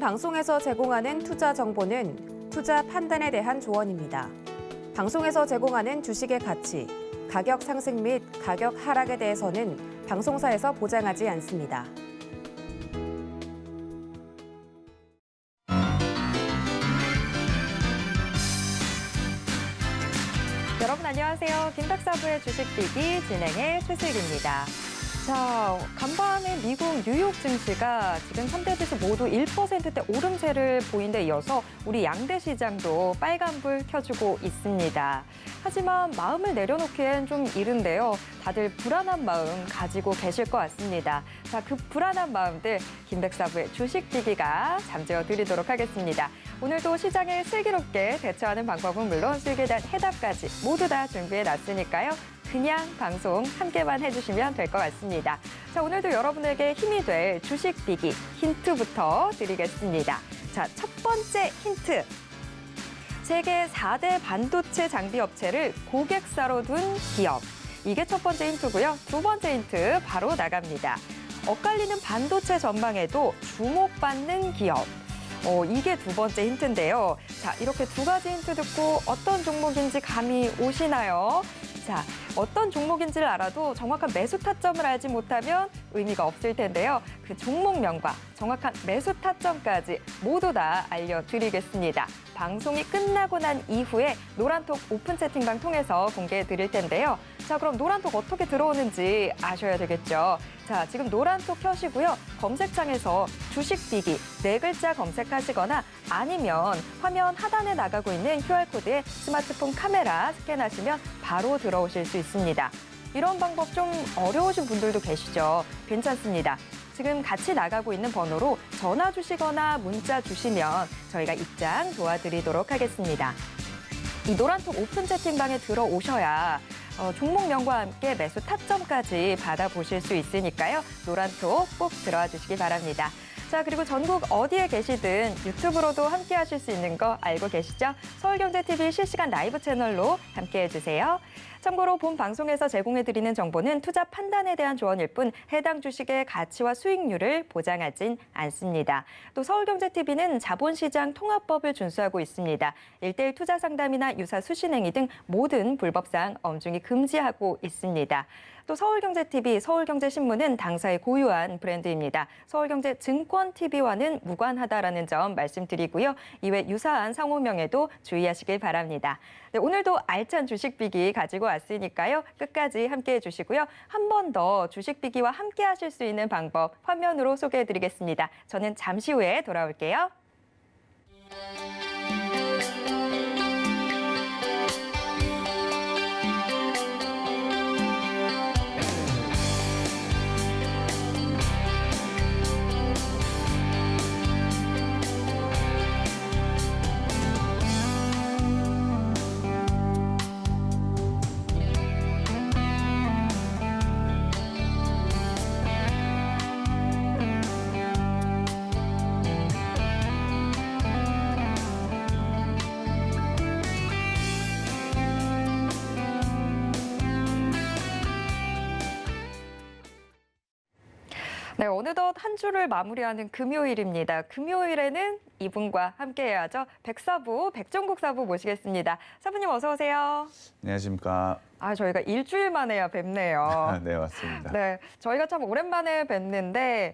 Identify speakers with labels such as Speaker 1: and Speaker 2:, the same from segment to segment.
Speaker 1: 방송에서 제공하는 투자 정보는 투자 판단에 대한 조언입니다. 방송에서 제공하는 주식의 가치, 가격 상승 및 가격 하락에 대해서는 방송사에서 보장하지 않습니다. 여러분 안녕하세요. 김박사부의 주식비기 진행의 최수익입니다. 자, 간밤에 미국 뉴욕 증시가 지금 3대 지수 모두 1%대 오름세를 보인 데 이어서 우리 양대 시장도 빨간불 켜주고 있습니다. 하지만 마음을 내려놓기엔 좀 이른데요. 다들 불안한 마음 가지고 계실 것 같습니다. 자, 그 불안한 마음들 김박사부의 주식비기가 잠재워 드리도록 하겠습니다. 오늘도 시장을 슬기롭게 대처하는 방법은 물론 수익에 대한 해답까지 모두 다 준비해놨으니까요. 그냥 방송 함께만 해주시면 될 것 같습니다. 자, 오늘도 여러분에게 힘이 될 주식비기 힌트부터 드리겠습니다. 자, 첫 번째 힌트. 세계 4대 반도체 장비 업체를 고객사로 둔 기업. 이게 첫 번째 힌트고요. 두 번째 힌트 바로 나갑니다. 엇갈리는 반도체 전망에도 주목받는 기업. 이게 두 번째 힌트인데요. 자, 이렇게 두 가지 힌트 듣고 어떤 종목인지 감이 오시나요? 자, 어떤 종목인지를 알아도 정확한 매수 타점을 알지 못하면 의미가 없을 텐데요. 그 종목명과 정확한 매수 타점까지 모두 다 알려드리겠습니다. 방송이 끝나고 난 이후에 노란톡 오픈 채팅방 통해서 공개해 드릴 텐데요. 자, 그럼 노란톡 어떻게 들어오는지 아셔야 되겠죠. 자, 지금 노란톡 켜시고요. 검색창에서 주식비기 네 글자 검색하시거나 아니면 화면 하단에 나가고 있는 QR코드에 스마트폰 카메라 스캔하시면 바로 들어오실 수 있습니다. 이런 방법 좀 어려우신 분들도 계시죠? 괜찮습니다. 지금 같이 나가고 있는 번호로 전화 주시거나 문자 주시면 저희가 입장 도와드리도록 하겠습니다. 이 노란톡 오픈 채팅방에 들어오셔야 종목명과 함께 매수 타점까지 받아보실 수 있으니까요. 노란톡 꼭 들어와 주시기 바랍니다. 자, 그리고 전국 어디에 계시든 유튜브로도 함께 하실 수 있는 거 알고 계시죠? 서울경제TV 실시간 라이브 채널로 함께해 주세요. 참고로 본 방송에서 제공해드리는 정보는 투자 판단에 대한 조언일 뿐 해당 주식의 가치와 수익률을 보장하진 않습니다. 또 서울경제TV는 자본시장 통합법을 준수하고 있습니다. 1:1 투자 상담이나 유사 수신행위 등 모든 불법사항 엄중히 금지하고 있습니다. 또 서울경제TV, 서울경제신문은 당사의 고유한 브랜드입니다. 서울경제증권TV와는 무관하다라는 점 말씀드리고요. 이외 유사한 상호명에도 주의하시길 바랍니다. 네, 오늘도 알찬 주식비기 가지고 왔으니까요. 끝까지 함께해 주시고요. 한 번 더 주식비기와 함께 하실 수 있는 방법 화면으로 소개해드리겠습니다. 저는 잠시 후에 돌아올게요. 네, 어느덧 한 주를 마무리하는 금요일입니다. 금요일에는 이분과 함께해야죠. 백사부, 백종국 사부 모시겠습니다. 사부님 어서 오세요.
Speaker 2: 안녕하십니까.
Speaker 1: 저희가 일주일 만에야 뵙네요.
Speaker 2: 네, 맞습니다.
Speaker 1: 네, 저희가 참 오랜만에 뵙는데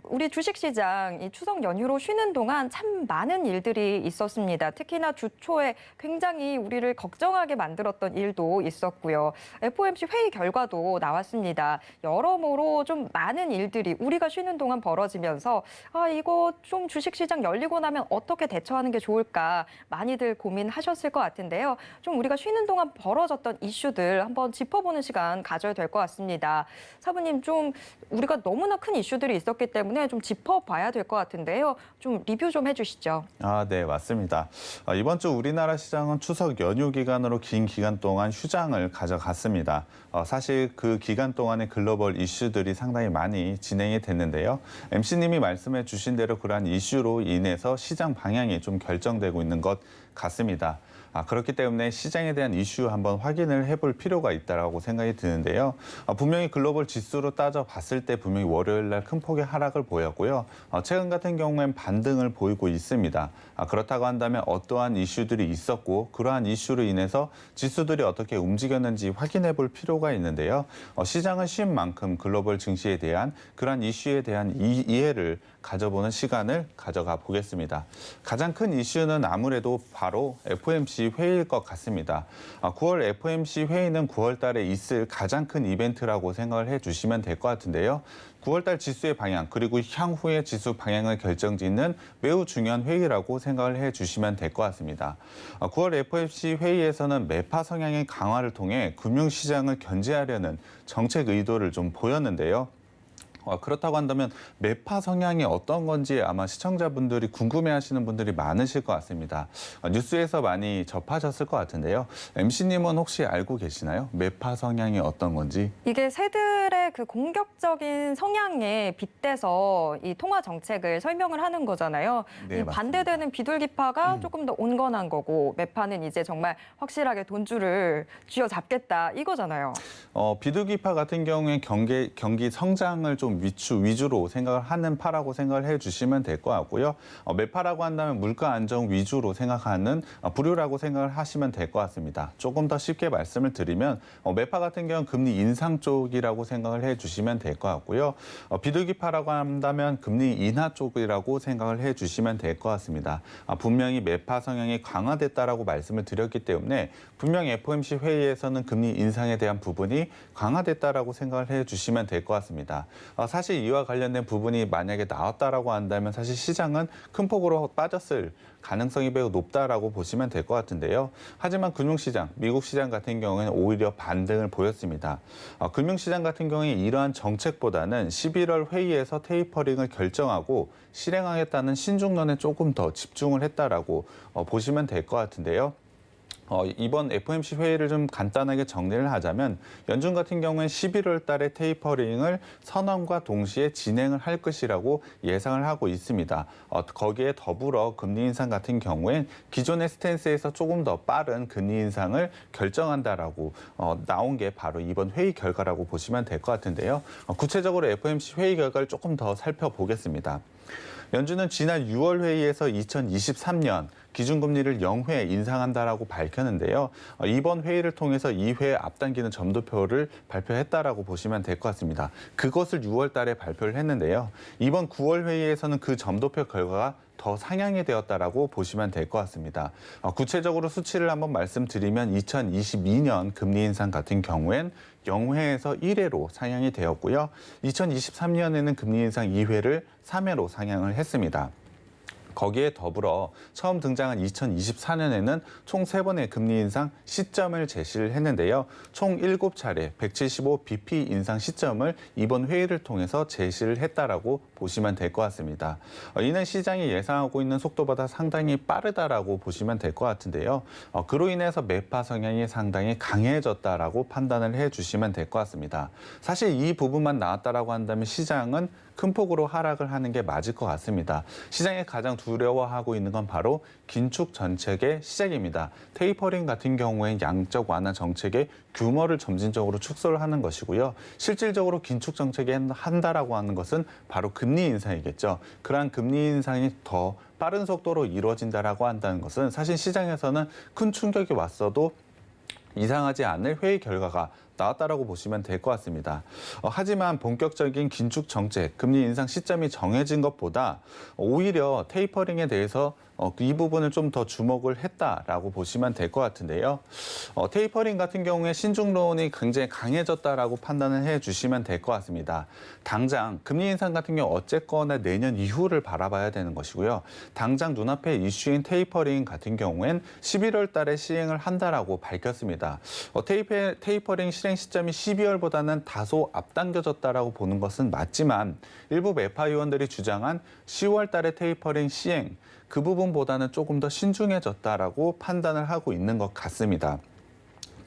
Speaker 1: 우리 주식시장 이 추석 연휴로 쉬는 동안 참 많은 일들이 있었습니다. 특히나 주 초에 굉장히 우리를 걱정하게 만들었던 일도 있었고요. FOMC 회의 결과도 나왔습니다. 여러모로 좀 많은 일들이 우리가 쉬는 동안 벌어지면서 이거 좀 주식시장 열리고 나면 어떻게 대처하는 게 좋을까 많이들 고민하셨을 것 같은데요. 좀 우리가 쉬는 동안 벌어졌던 이슈들 한번 짚어보는 시간 가져야 될 것 같습니다. 사부님, 좀 우리가 너무나 큰 이슈들이 있었기 때문에 좀 짚어봐야 될 것 같은데요. 좀 리뷰 좀 해주시죠.
Speaker 2: 네, 맞습니다. 이번 주 우리나라 시장은 추석 연휴 기간으로 긴 기간 동안 휴장을 가져갔습니다. 사실 그 기간 동안의 글로벌 이슈들이 상당히 많이 진행이 됐는데요. MC님이 말씀해 주신 대로 그러한 이슈로 인해서 시장 방향이 좀 결정되고 있는 것 같습니다. 그렇기 때문에 시장에 대한 이슈 한번 확인을 해볼 필요가 있다고 생각이 드는데요. 분명히 글로벌 지수로 따져봤을 때 분명히 월요일 날 큰 폭의 하락을 보였고요. 최근 같은 경우엔 반등을 보이고 있습니다. 그렇다고 한다면 어떠한 이슈들이 있었고 그러한 이슈로 인해서 지수들이 어떻게 움직였는지 확인해 볼 필요가 있는데요. 시장은 쉰 만큼 글로벌 증시에 대한 그러한 이슈에 대한 이해를 가져보는 시간을 가져가 보겠습니다. 가장 큰 이슈는 아무래도 바로 FOMC 회의일 것 같습니다. 9월 FOMC 회의는 9월 달에 있을 가장 큰 이벤트라고 생각을 해주시면 될 것 같은데요. 9월 달 지수의 방향 그리고 향후의 지수 방향을 결정짓는 매우 중요한 회의라고 생각을 해주시면 될 것 같습니다. 9월 FOMC 회의에서는 매파 성향의 강화를 통해 금융시장을 견제하려는 정책 의도를 좀 보였는데요. 그렇다고 한다면 매파 성향이 어떤 건지 아마 시청자분들이 궁금해하시는 분들이 많으실 것 같습니다. 뉴스에서 많이 접하셨을 것 같은데요. MC님은 혹시 알고 계시나요? 매파 성향이 어떤 건지?
Speaker 1: 이게 새들의 그 공격적인 성향에 빗대서 이 통화 정책을 설명을 하는 거잖아요.
Speaker 2: 네,
Speaker 1: 이 반대되는 비둘기파가 조금 더 온건한 거고 매파는 이제 정말 확실하게 돈줄을 쥐어잡겠다 이거잖아요.
Speaker 2: 비둘기파 같은 경우에 경기 성장을 좀 위주로 생각을 하는 파라고 생각을 해주시면 될 것 같고요. 매파라고 한다면 물가 안정 위주로 생각하는 부류라고 생각을 하시면 될 것 같습니다. 조금 더 쉽게 말씀을 드리면 매파 같은 경우는 금리 인상 쪽이라고 생각을 해주시면 될 것 같고요. 비둘기파라고 한다면 금리 인하 쪽이라고 생각을 해주시면 될 것 같습니다. 분명히 매파 성향이 강화됐다라고 말씀을 드렸기 때문에 분명히 FOMC 회의에서는 금리 인상에 대한 부분이 강화됐다라고 생각을 해주시면 될 것 같습니다. 사실 이와 관련된 부분이 만약에 나왔다라고 한다면 사실 시장은 큰 폭으로 빠졌을 가능성이 매우 높다라고 보시면 될 것 같은데요. 하지만 금융시장, 미국 시장 같은 경우에는 오히려 반등을 보였습니다. 금융시장 같은 경우에 이러한 정책보다는 11월 회의에서 테이퍼링을 결정하고 실행하겠다는 신중론에 조금 더 집중을 했다라고 보시면 될 것 같은데요. 이번 FOMC 회의를 좀 간단하게 정리를 하자면 연준 같은 경우는 11월 달에 테이퍼링을 선언과 동시에 진행을 할 것이라고 예상을 하고 있습니다. 거기에 더불어 금리 인상 같은 경우엔 기존의 스탠스에서 조금 더 빠른 금리 인상을 결정한다라고 나온 게 바로 이번 회의 결과라고 보시면 될 것 같은데요. 구체적으로 FOMC 회의 결과를 조금 더 살펴보겠습니다. 연준은 지난 6월 회의에서 2023년 기준금리를 0회 인상한다라고 밝혔는데요. 이번 회의를 통해서 2회 앞당기는 점도표를 발표했다라고 보시면 될 것 같습니다. 그것을 6월 달에 발표를 했는데요. 이번 9월 회의에서는 그 점도표 결과가 더 상향이 되었다라고 보시면 될 것 같습니다. 구체적으로 수치를 한번 말씀드리면 2022년 금리 인상 같은 경우엔 0회에서 1회로 상향이 되었고요. 2023년에는 금리 인상 2회를 3회로 상향을 했습니다. 거기에 더불어 처음 등장한 2024년에는 총 3번의 금리 인상 시점을 제시를 했는데요. 총 7차례 175bp 인상 시점을 이번 회의를 통해서 제시를 했다라고 보시면 될 것 같습니다. 이는 시장이 예상하고 있는 속도보다 상당히 빠르다라고 보시면 될 것 같은데요. 그로 인해서 매파 성향이 상당히 강해졌다라고 판단을 해주시면 될 것 같습니다. 사실 이 부분만 나왔다라고 한다면 시장은 큰 폭으로 하락을 하는 게 맞을 것 같습니다. 시장이 가장 두려워하고 있는 건 바로 긴축 정책의 시작입니다. 테이퍼링 같은 경우에 양적 완화 정책의 규모를 점진적으로 축소를 하는 것이고요. 실질적으로 긴축 정책이 한다라고 하는 것은 바로 금리 인상이겠죠. 그러한 금리 인상이 더 빠른 속도로 이루어진다라고 한다는 것은 사실 시장에서는 큰 충격이 왔어도 이상하지 않을 회의 결과가 나왔다라고 보시면 될 것 같습니다. 하지만 본격적인 긴축 정책, 금리 인상 시점이 정해진 것보다 오히려 테이퍼링에 대해서 이 부분을 좀 더 주목을 했다라고 보시면 될 것 같은데요. 테이퍼링 같은 경우에 신중론이 굉장히 강해졌다라고 판단을 해주시면 될 것 같습니다. 당장 금리 인상 같은 경우 어쨌거나 내년 이후를 바라봐야 되는 것이고요. 당장 눈앞에 이슈인 테이퍼링 같은 경우엔 11월 달에 시행을 한다라고 밝혔습니다. 테이퍼링 실행 시점이 12월보다는 다소 앞당겨졌다라고 보는 것은 맞지만 일부 매파 의원들이 주장한 10월 달에 테이퍼링 시행 그 부분보다는 조금 더 신중해졌다라고 판단을 하고 있는 것 같습니다.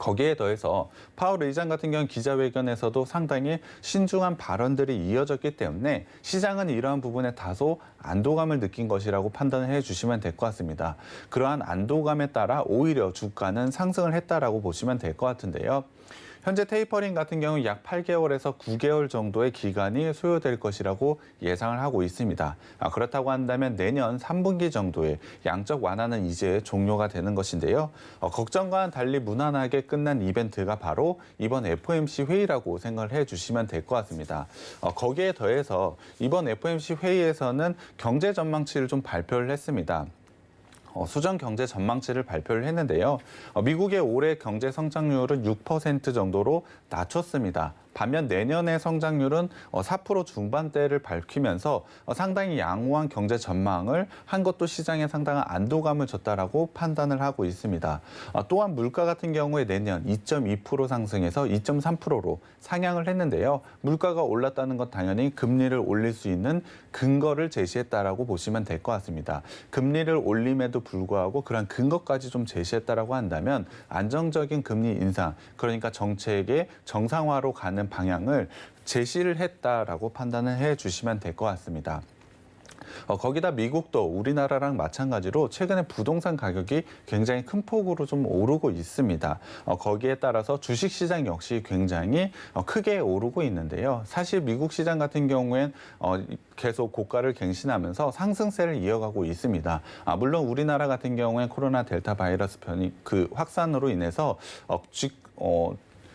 Speaker 2: 거기에 더해서 파월 의장 같은 경우는 기자회견에서도 상당히 신중한 발언들이 이어졌기 때문에 시장은 이러한 부분에 다소 안도감을 느낀 것이라고 판단을 해주시면 될 것 같습니다. 그러한 안도감에 따라 오히려 주가는 상승을 했다라고 보시면 될 것 같은데요. 현재 테이퍼링 같은 경우 약 8개월에서 9개월 정도의 기간이 소요될 것이라고 예상을 하고 있습니다. 그렇다고 한다면 내년 3분기 정도에 양적 완화는 이제 종료가 되는 것인데요. 걱정과는 달리 무난하게 끝난 이벤트가 바로 이번 FOMC 회의라고 생각을 해주시면 될 것 같습니다. 거기에 더해서 이번 FOMC 회의에서는 경제 전망치를 좀 발표를 했습니다. 수정 경제 전망치를 발표를 했는데요. 미국의 올해 경제 성장률은 6% 정도로 낮췄습니다. 반면 내년의 성장률은 4% 중반대를 밝히면서 상당히 양호한 경제 전망을 한 것도 시장에 상당한 안도감을 줬다라고 판단을 하고 있습니다. 또한 물가 같은 경우에 내년 2.2% 상승해서 2.3%로 상향을 했는데요. 물가가 올랐다는 건 당연히 금리를 올릴 수 있는 근거를 제시했다라고 보시면 될 것 같습니다. 금리를 올림에도 불구하고 그런 근거까지 좀 제시했다라고 한다면 안정적인 금리 인상, 그러니까 정책의 정상화로 가는 방향을 제시를 했다라고 판단을 해주시면 될 것 같습니다. 거기다 미국도 우리나라랑 마찬가지로 최근에 부동산 가격이 굉장히 큰 폭으로 좀 오르고 있습니다. 거기에 따라서 주식시장 역시 굉장히 크게 오르고 있는데요. 사실 미국 시장 같은 경우엔 계속 고가를 갱신하면서 상승세를 이어가고 있습니다. 물론 우리나라 같은 경우엔 코로나 델타 바이러스 확산으로 인해서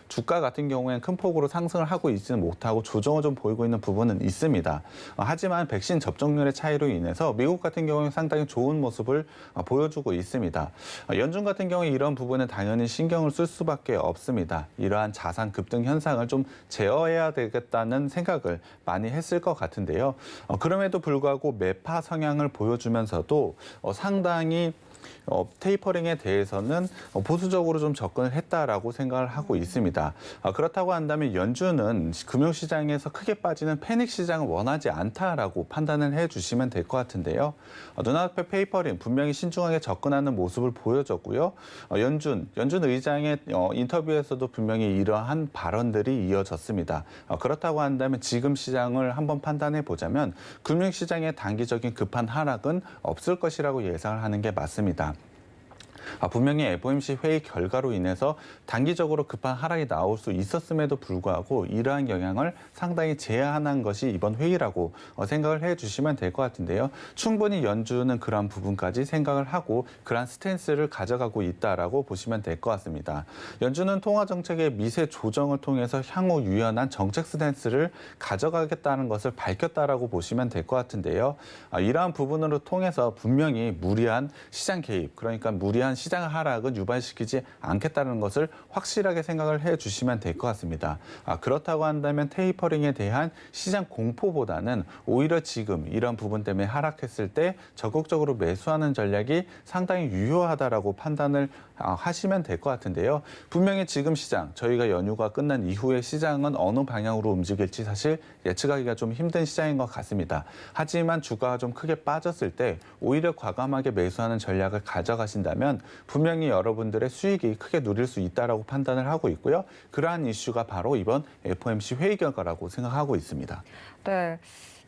Speaker 2: 주가 같은 경우에는 큰 폭으로 상승을 하고 있지는 못하고 조정을 좀 보이고 있는 부분은 있습니다. 하지만 백신 접종률의 차이로 인해서 미국 같은 경우는 상당히 좋은 모습을 보여주고 있습니다. 연준 같은 경우에 이런 부분은 당연히 신경을 쓸 수밖에 없습니다. 이러한 자산 급등 현상을 좀 제어해야 되겠다는 생각을 많이 했을 것 같은데요. 그럼에도 불구하고 매파 성향을 보여주면서도 상당히 테이퍼링에 대해서는 보수적으로 좀 접근을 했다라고 생각을 하고 있습니다. 그렇다고 한다면 연준은 금융시장에서 크게 빠지는 패닉 시장을 원하지 않다라고 판단을 해주시면 될 것 같은데요. 눈앞에 페이퍼링 분명히 신중하게 접근하는 모습을 보여줬고요. 연준 의장의 인터뷰에서도 분명히 이러한 발언들이 이어졌습니다. 그렇다고 한다면 지금 시장을 한번 판단해 보자면 금융시장의 단기적인 급한 하락은 없을 것이라고 예상을 하는 게 맞습니다. 분명히 FOMC 회의 결과로 인해서 단기적으로 급한 하락이 나올 수 있었음에도 불구하고 이러한 영향을 상당히 제한한 것이 이번 회의라고 생각을 해주시면 될 것 같은데요. 충분히 연준은 그러한 부분까지 생각을 하고 그러한 스탠스를 가져가고 있다라고 보시면 될 것 같습니다. 연준은 통화정책의 미세 조정을 통해서 향후 유연한 정책 스탠스를 가져가겠다는 것을 밝혔다라고 보시면 될 것 같은데요. 이러한 부분으로 통해서 분명히 무리한 시장 개입, 그러니까 무리한 시장 하락은 유발시키지 않겠다는 것을 확실하게 생각을 해주시면 될 것 같습니다. 그렇다고 한다면 테이퍼링에 대한 시장 공포보다는 오히려 지금 이런 부분 때문에 하락했을 때 적극적으로 매수하는 전략이 상당히 유효하다라고 판단을 하시면 될 것 같은데요. 분명히 지금 시장, 저희가 연휴가 끝난 이후에 시장은 어느 방향으로 움직일지 사실 예측하기가 좀 힘든 시장인 것 같습니다. 하지만 주가가 좀 크게 빠졌을 때 오히려 과감하게 매수하는 전략을 가져가신다면 분명히 여러분들의 수익이 크게 누릴 수 있다라고 판단을 하고 있고요. 그러한 이슈가 바로 이번 FOMC 회의 결과라고 생각하고 있습니다.
Speaker 1: 네.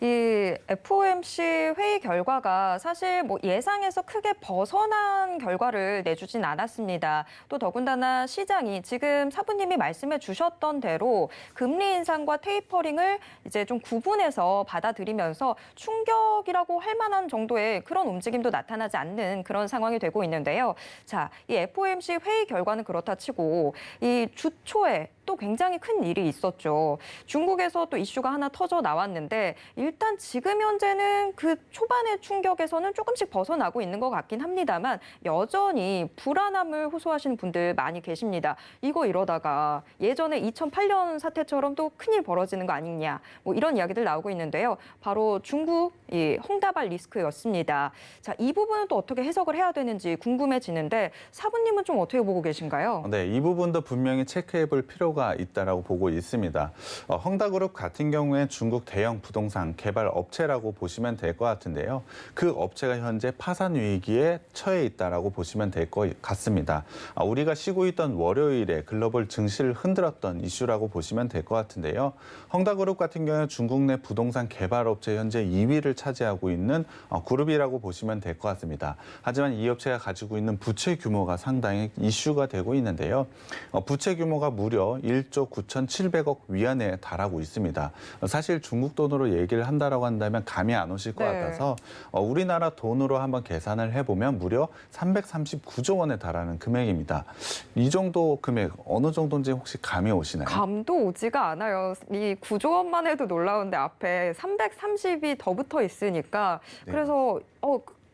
Speaker 1: 이 FOMC 회의 결과가 사실 예상에서 크게 벗어난 결과를 내주진 않았습니다. 또 더군다나 시장이 지금 사부님이 말씀해 주셨던 대로 금리 인상과 테이퍼링을 이제 좀 구분해서 받아들이면서 충격이라고 할 만한 정도의 그런 움직임도 나타나지 않는 그런 상황이 되고 있는데요. 자, 이 FOMC 회의 결과는 그렇다 치고 이 주 초에 또 굉장히 큰 일이 있었죠. 중국에서 또 이슈가 하나 터져 나왔는데 일단 지금 현재는 그 초반의 충격에서는 조금씩 벗어나고 있는 것 같긴 합니다만 여전히 불안함을 호소하시는 분들 많이 계십니다. 이러다가 예전에 2008년 사태처럼 또 큰일 벌어지는 거 아니냐 이런 이야기들 나오고 있는데요. 바로 중국 이 헝다발 리스크였습니다. 자, 이 부분은 또 어떻게 해석을 해야 되는지 궁금해지는데 사부님은 좀 어떻게 보고 계신가요?
Speaker 2: 네, 이 부분도 분명히 체크해 볼 필요가 이슈가 있다라고 보고 있습니다. 헝다그룹 같은 경우에 중국 대형 부동산 개발 업체라고 보시면 될 것 같은데요. 그 업체가 현재 파산 위기에 처해 있다라고 보시면 될 것 같습니다. 우리가 쉬고 있던 월요일에 글로벌 증시를 흔들었던 이슈라고 보시면 될 것 같은데요. 헝다그룹 같은 경우에 중국 내 부동산 개발 업체 현재 2위를 차지하고 있는 그룹이라고 보시면 될 것 같습니다. 하지만 이 업체가 가지고 있는 부채 규모가 상당히 이슈가 되고 있는데요. 부채 규모가 무려 1조 9,700억 위안에 달하고 있습니다. 사실 중국 돈으로 얘기를 한다라고 한다면 감이 안 오실 것 같아서 우리나라 돈으로 한번 계산을 해보면 무려 339조 원에 달하는 금액입니다. 이 정도 금액 어느 정도인지 혹시 감이 오시나요?
Speaker 1: 감도 오지가 않아요. 이 9조 원만 해도 놀라운데 앞에 330이 더 붙어 있으니까
Speaker 2: 네.
Speaker 1: 그래서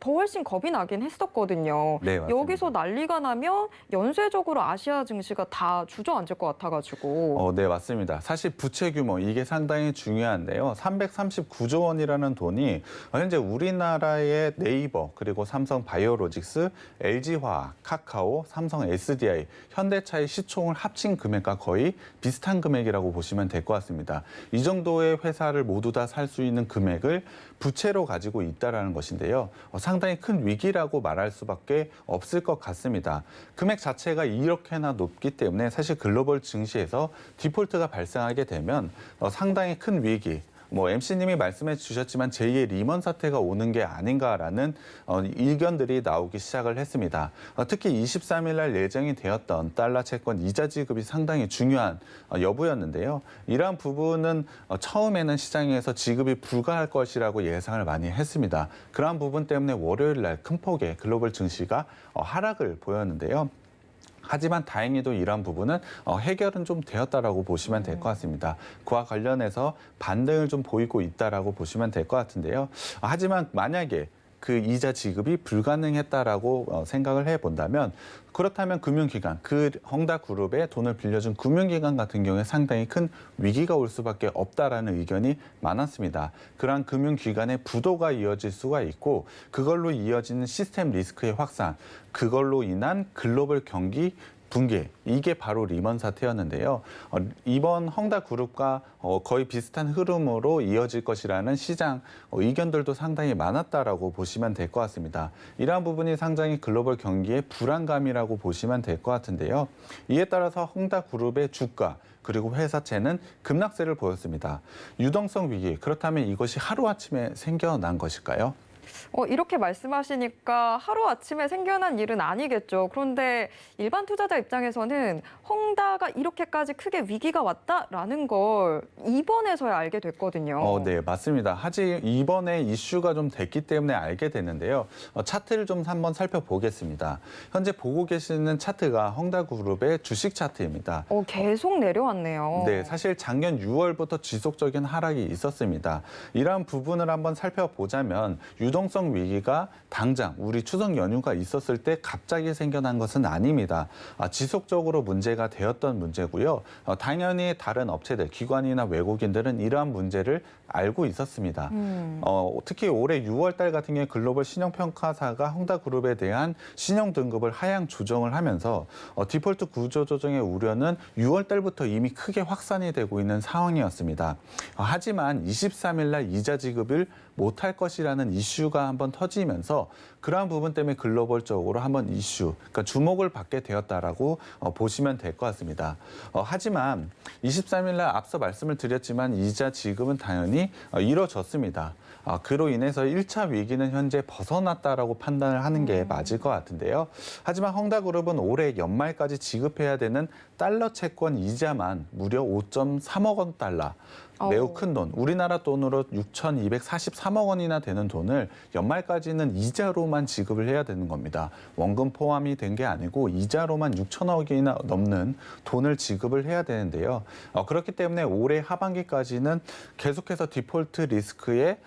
Speaker 1: 더 훨씬 겁이 나긴 했었거든요.
Speaker 2: 네, 맞습니다.
Speaker 1: 여기서 난리가 나면 연쇄적으로 아시아 증시가 다 주저앉을 것 같아가지고.
Speaker 2: 네, 맞습니다. 사실 부채 규모 이게 상당히 중요한데요. 339조 원이라는 돈이 현재 우리나라의 네이버 그리고 삼성 바이오로직스, LG화학, 카카오, 삼성 SDI, 현대차의 시총을 합친 금액과 거의 비슷한 금액이라고 보시면 될 것 같습니다. 이 정도의 회사를 모두 다 살 수 있는 금액을 부채로 가지고 있다라는 것인데요. 상당히 큰 위기라고 말할 수밖에 없을 것 같습니다. 금액 자체가 이렇게나 높기 때문에 사실 글로벌 증시에서 디폴트가 발생하게 되면 상당히 큰 위기, MC님이 말씀해 주셨지만 제2의 리먼 사태가 오는 게 아닌가라는 의견들이 나오기 시작을 했습니다. 특히 23일 날 예정이 되었던 달러 채권 이자 지급이 상당히 중요한 여부였는데요. 이러한 부분은 처음에는 시장에서 지급이 불가할 것이라고 예상을 많이 했습니다. 그러한 부분 때문에 월요일 날 큰 폭의 글로벌 증시가 하락을 보였는데요. 하지만 다행히도 이러한 부분은 해결은 좀 되었다라고 보시면 될 것 같습니다. 그와 관련해서 반등을 좀 보이고 있다라고 보시면 될 것 같은데요. 하지만 만약에 그 이자 지급이 불가능했다라고 생각을 해본다면 그렇다면 금융기관, 그 헝다그룹에 돈을 빌려준 금융기관 같은 경우에 상당히 큰 위기가 올 수밖에 없다라는 의견이 많았습니다. 그러한 금융기관의 부도가 이어질 수가 있고 그걸로 이어지는 시스템 리스크의 확산, 그걸로 인한 글로벌 경기 붕괴, 이게 바로 리먼 사태였는데요. 이번 헝다그룹과 거의 비슷한 흐름으로 이어질 것이라는 시장 의견들도 상당히 많았다라고 보시면 될 것 같습니다. 이러한 부분이 상당히 글로벌 경기의 불안감이라고 보시면 될 것 같은데요. 이에 따라서 헝다그룹의 주가 그리고 회사채는 급락세를 보였습니다. 유동성 위기, 그렇다면 이것이 하루아침에 생겨난 것일까요?
Speaker 1: 이렇게 말씀하시니까 하루아침에 생겨난 일은 아니겠죠. 그런데 일반 투자자 입장에서는 헝다가 이렇게까지 크게 위기가 왔다라는 걸 이번에서야 알게 됐거든요.
Speaker 2: 네, 맞습니다. 하지만 이번에 이슈가 좀 됐기 때문에 알게 됐는데요. 차트를 좀 한번 살펴보겠습니다. 현재 보고 계시는 차트가 헝다그룹의 주식 차트입니다.
Speaker 1: 계속 내려왔네요.
Speaker 2: 네, 사실 작년 6월부터 지속적인 하락이 있었습니다. 이러한 부분을 한번 살펴보자면 유동성 위기가 당장 우리 추석 연휴가 있었을 때 갑자기 생겨난 것은 아닙니다. 지속적으로 문제가 되었던 문제고요. 당연히 다른 업체들, 기관이나 외국인들은 이러한 문제를 알고 있었습니다. 특히 올해 6월 달 같은 경우에 글로벌 신용평가사가 헝다그룹에 대한 신용 등급을 하향 조정을 하면서 디폴트 구조 조정의 우려는 6월 달부터 이미 크게 확산이 되고 있는 상황이었습니다. 하지만 23일 날 이자 지급을 못할 것이라는 이슈가 한번 터지면서 그러한 부분 때문에 글로벌적으로 한번 그러니까 주목을 받게 되었다라고 보시면 될 것 같습니다. 하지만 23일 날 앞서 말씀을 드렸지만 이자 지급은 당연히 이뤄졌습니다. 그로 인해서 1차 위기는 현재 벗어났다라고 판단을 하는 게 맞을 것 같은데요. 하지만 헝다그룹은 올해 연말까지 지급해야 되는 달러 채권 이자만 무려 5.3억 원 달러. 매우 큰 돈, 우리나라 돈으로 6,243억 원이나 되는 돈을 연말까지는 이자로만 지급을 해야 되는 겁니다. 원금 포함이 된 게 아니고 이자로만 6천억이나 넘는 돈을 지급을 해야 되는데요. 그렇기 때문에 올해 하반기까지는 계속해서 디폴트 리스크에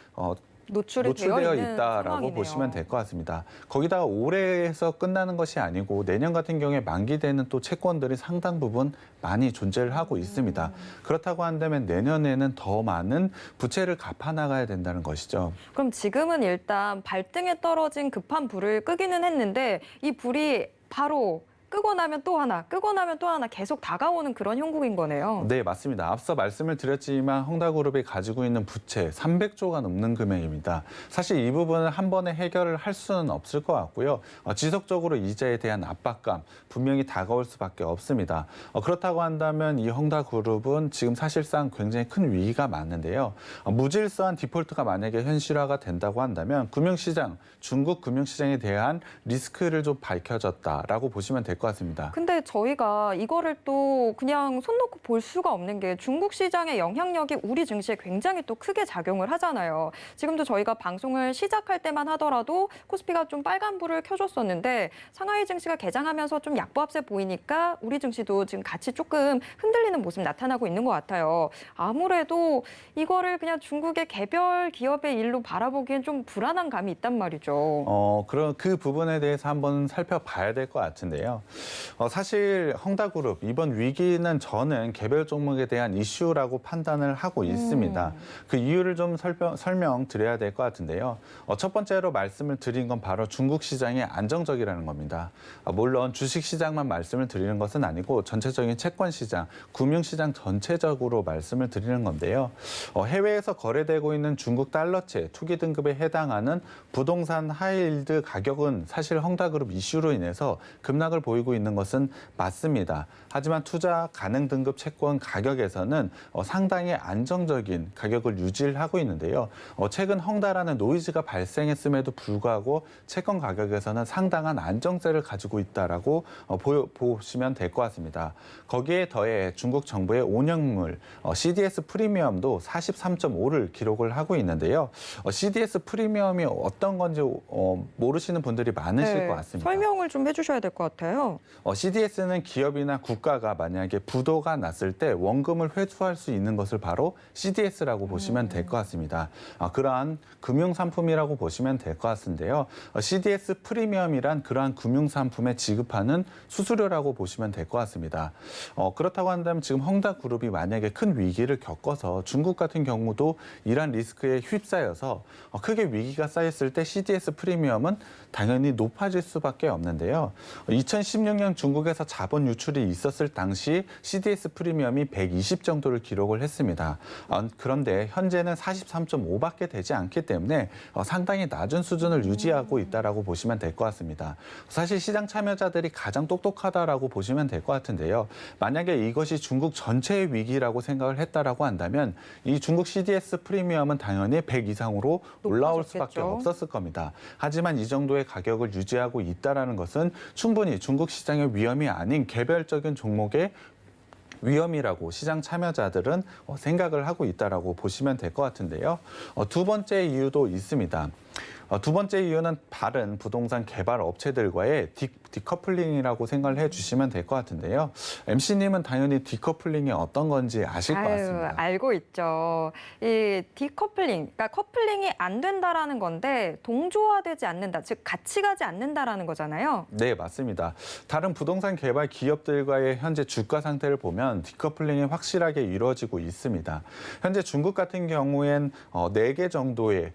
Speaker 2: 노출되어 있다라고
Speaker 1: 상황이네요.
Speaker 2: 보시면 될 것 같습니다. 거기다가 올해에서 끝나는 것이 아니고 내년 같은 경우에 만기되는 또 채권들이 상당 부분 많이 존재를 하고 있습니다. 그렇다고 한다면 내년에는 더 많은 부채를 갚아 나가야 된다는 것이죠.
Speaker 1: 그럼 지금은 일단 발등에 떨어진 급한 불을 끄기는 했는데 이 불이 바로 끄고 나면 또 하나, 끄고 나면 또 하나 계속 다가오는 그런 형국인 거네요.
Speaker 2: 네, 맞습니다. 앞서 말씀을 드렸지만 헝다그룹이 가지고 있는 부채 300조가 넘는 금액입니다. 사실 이 부분을 한 번에 해결을 할 수는 없을 것 같고요. 지속적으로 이자에 대한 압박감 분명히 다가올 수밖에 없습니다. 그렇다고 한다면 이 헝다그룹은 지금 사실상 굉장히 큰 위기가 많은데요. 무질서한 디폴트가 만약에 현실화가 된다고 한다면 금융시장, 중국 금융시장에 대한 리스크를 좀 밝혀졌다라고 보시면 될 것 같습니다.
Speaker 1: 근데 저희가 이거를 또 그냥 손 놓고 볼 수가 없는 게 중국 시장의 영향력이 우리 증시에 굉장히 또 크게 작용을 하잖아요. 지금도 저희가 방송을 시작할 때만 하더라도 코스피가 좀 빨간불을 켜줬었는데 상하이 증시가 개장하면서 좀 약보합세 보이니까 우리 증시도 지금 같이 조금 흔들리는 모습 나타나고 있는 것 같아요. 아무래도 이거를 그냥 중국의 개별 기업의 일로 바라보기엔 좀 불안한 감이 있단 말이죠.
Speaker 2: 그런 그 부분에 대해서 한번 살펴봐야 될 것 같은데요. 사실 헝다그룹 이번 위기는 저는 개별 종목에 대한 이슈라고 판단을 하고 있습니다. 그 이유를 좀 설명드려야 될 것 같은데요. 첫 번째로 말씀을 드린 건 바로 중국 시장이 안정적이라는 겁니다. 물론 주식 시장만 말씀을 드리는 것은 아니고 전체적인 채권 시장, 금융 시장 전체적으로 말씀을 드리는 건데요. 해외에서 거래되고 있는 중국 달러채 투기 등급에 해당하는 부동산 하이힐드 가격은 사실 헝다그룹 이슈로 인해서 급락을 보이고 있는 것은 맞습니다. 하지만 투자 가능 등급 채권 가격에서는 상당히 안정적인 가격을 유지를 하고 있는데요. 최근 헝다라는 노이즈가 발생했음에도 불구하고 채권 가격에서는 상당한 안정세를 가지고 있다라고 보시면 될 것 같습니다. 거기에 더해 중국 정부의 5년물 CDS 프리미엄도 43.5를 기록을 하고 있는데요. CDS 프리미엄이 어떤 건지 모르시는 분들이 많으실 것 같습니다.
Speaker 1: 설명을 좀 해주셔야 될 것 같아요.
Speaker 2: CDS는 기업이나 국가가 만약에 부도가 났을 때 원금을 회수할 수 있는 것을 바로 CDS라고 보시면 될 것 같습니다. 그러한 금융상품이라고 보시면 될 것 같은데요. CDS 프리미엄이란 그러한 금융상품에 지급하는 수수료라고 보시면 될 것 같습니다. 그렇다고 한다면 지금 헝다그룹이 만약에 큰 위기를 겪어서 중국 같은 경우도 이러한 리스크에 휩싸여서 크게 위기가 쌓였을 때 CDS 프리미엄은 당연히 높아질 수밖에 없는데요. 2016년 중국에서 자본 유출이 있었을 당시 CDS 프리미엄이 120 정도를 기록을 했습니다. 그런데 현재는 43.5밖에 되지 않기 때문에 상당히 낮은 수준을 유지하고 있다라고 보시면 될 것 같습니다. 사실 시장 참여자들이 가장 똑똑하다라고 보시면 될 것 같은데요. 만약에 이것이 중국 전체의 위기라고 생각을 했다라고 한다면 이 중국 CDS 프리미엄은 당연히 100 이상으로 올라올 수밖에 없었을 겁니다. 하지만 이 정도의 가격을 유지하고 있다라는 것은 충분히 중국 시장의 위험이 아닌 개별적인 종목의 위험이라고 시장 참여자들은 생각을 하고 있다라고 보시면 될 것 같은데요. 두 번째 이유도 있습니다. 두 번째 이유는 다른 부동산 개발 업체들과의 디커플링이라고 생각을 해주시면 될 것 같은데요. MC님은 당연히 디커플링이 어떤 건지 아실 것 같습니다.
Speaker 1: 알고 있죠. 이 디커플링, 그러니까 커플링이 안 된다라는 건데 동조화되지 않는다, 즉 같이 가지 않는다라는 거잖아요.
Speaker 2: 네, 맞습니다. 다른 부동산 개발 기업들과의 현재 주가 상태를 보면 디커플링이 확실하게 이루어지고 있습니다. 현재 중국 같은 경우엔 4개 정도의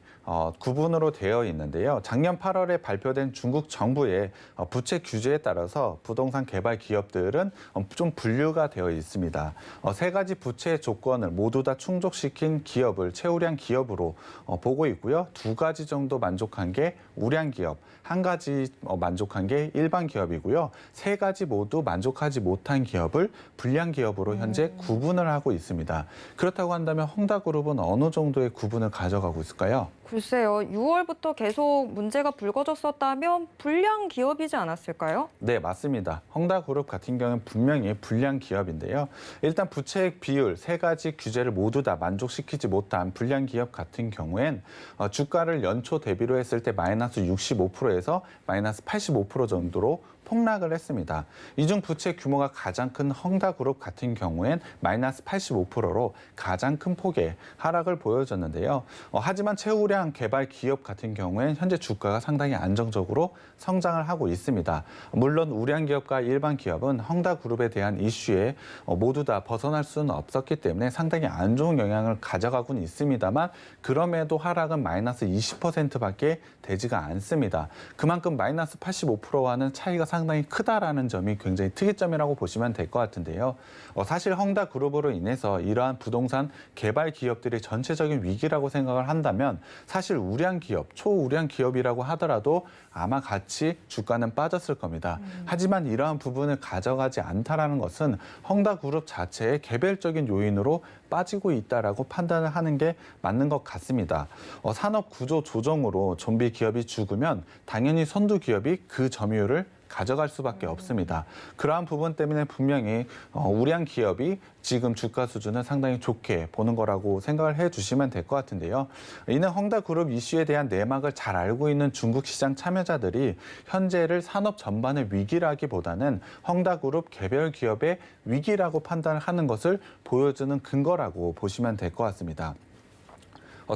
Speaker 2: 구분으로 되어 있는데요. 작년 8월에 발표된 중국 정부의 부채 규제에 따라서 부동산 개발 기업들은 좀 분류가 되어 있습니다. 3가지 부채 조건을 모두 다 충족시킨 기업을 최우량 기업으로 보고 있고요. 2가지 정도 만족한 게 우량 기업, 1가지 만족한 게 일반 기업이고요. 3가지 모두 만족하지 못한 기업을 불량 기업으로 현재 구분을 하고 있습니다. 그렇다고 한다면 헝다그룹은 어느 정도의 구분을 가져가고 있을까요?
Speaker 1: 글쎄요, 6월부터 계속 문제가 불거졌었다면 불량 기업이지 않았을까요?
Speaker 2: 네, 맞습니다. 헝다그룹 같은 경우는 분명히 불량 기업인데요. 일단 부채액 비율 3가지 규제를 모두 다 만족시키지 못한 불량 기업 같은 경우엔 주가를 연초 대비로 했을 때 마이너스 65%에서 마이너스 85% 정도로 폭락을 했습니다. 이 중 부채 규모가 가장 큰 헝다그룹 같은 경우엔 마이너스 85%로 가장 큰 폭의 하락을 보여줬는데요. 하지만 최우량 개발 기업 같은 경우엔 현재 주가가 상당히 안정적으로 성장을 하고 있습니다. 물론 우량 기업과 일반 기업은 헝다그룹에 대한 이슈에 모두 다 벗어날 수는 없었기 때문에 상당히 안 좋은 영향을 가져가고는 있습니다만 그럼에도 하락은 마이너스 20%밖에 되지가 않습니다. 그만큼 마이너스 85%와는 차이가 상당히 크다라는 점이 굉장히 특이점이라고 보시면 될 것 같은데요. 사실 헝다그룹으로 인해서 이러한 부동산 개발 기업들의 전체적인 위기라고 생각을 한다면 사실 우량 기업, 초우량 기업이라고 하더라도 아마 같이 주가는 빠졌을 겁니다. 하지만 이러한 부분을 가져가지 않다라는 것은 헝다그룹 자체의 개별적인 요인으로 빠지고 있다라고 판단을 하는 게 맞는 것 같습니다. 산업 구조 조정으로 좀비 기업이 죽으면 당연히 선두 기업이 그 점유율을 가져갈 수밖에 없습니다. 그러한 부분 때문에 분명히 우량 기업이 지금 주가 수준을 상당히 좋게 보는 거라고 생각을 해주시면 될 것 같은데요. 이는 헝다그룹 이슈에 대한 내막을 잘 알고 있는 중국 시장 참여자들이 현재를 산업 전반의 위기라기보다는 헝다그룹 개별 기업의 위기라고 판단을 하는 것을 보여주는 근거라고 보시면 될 것 같습니다.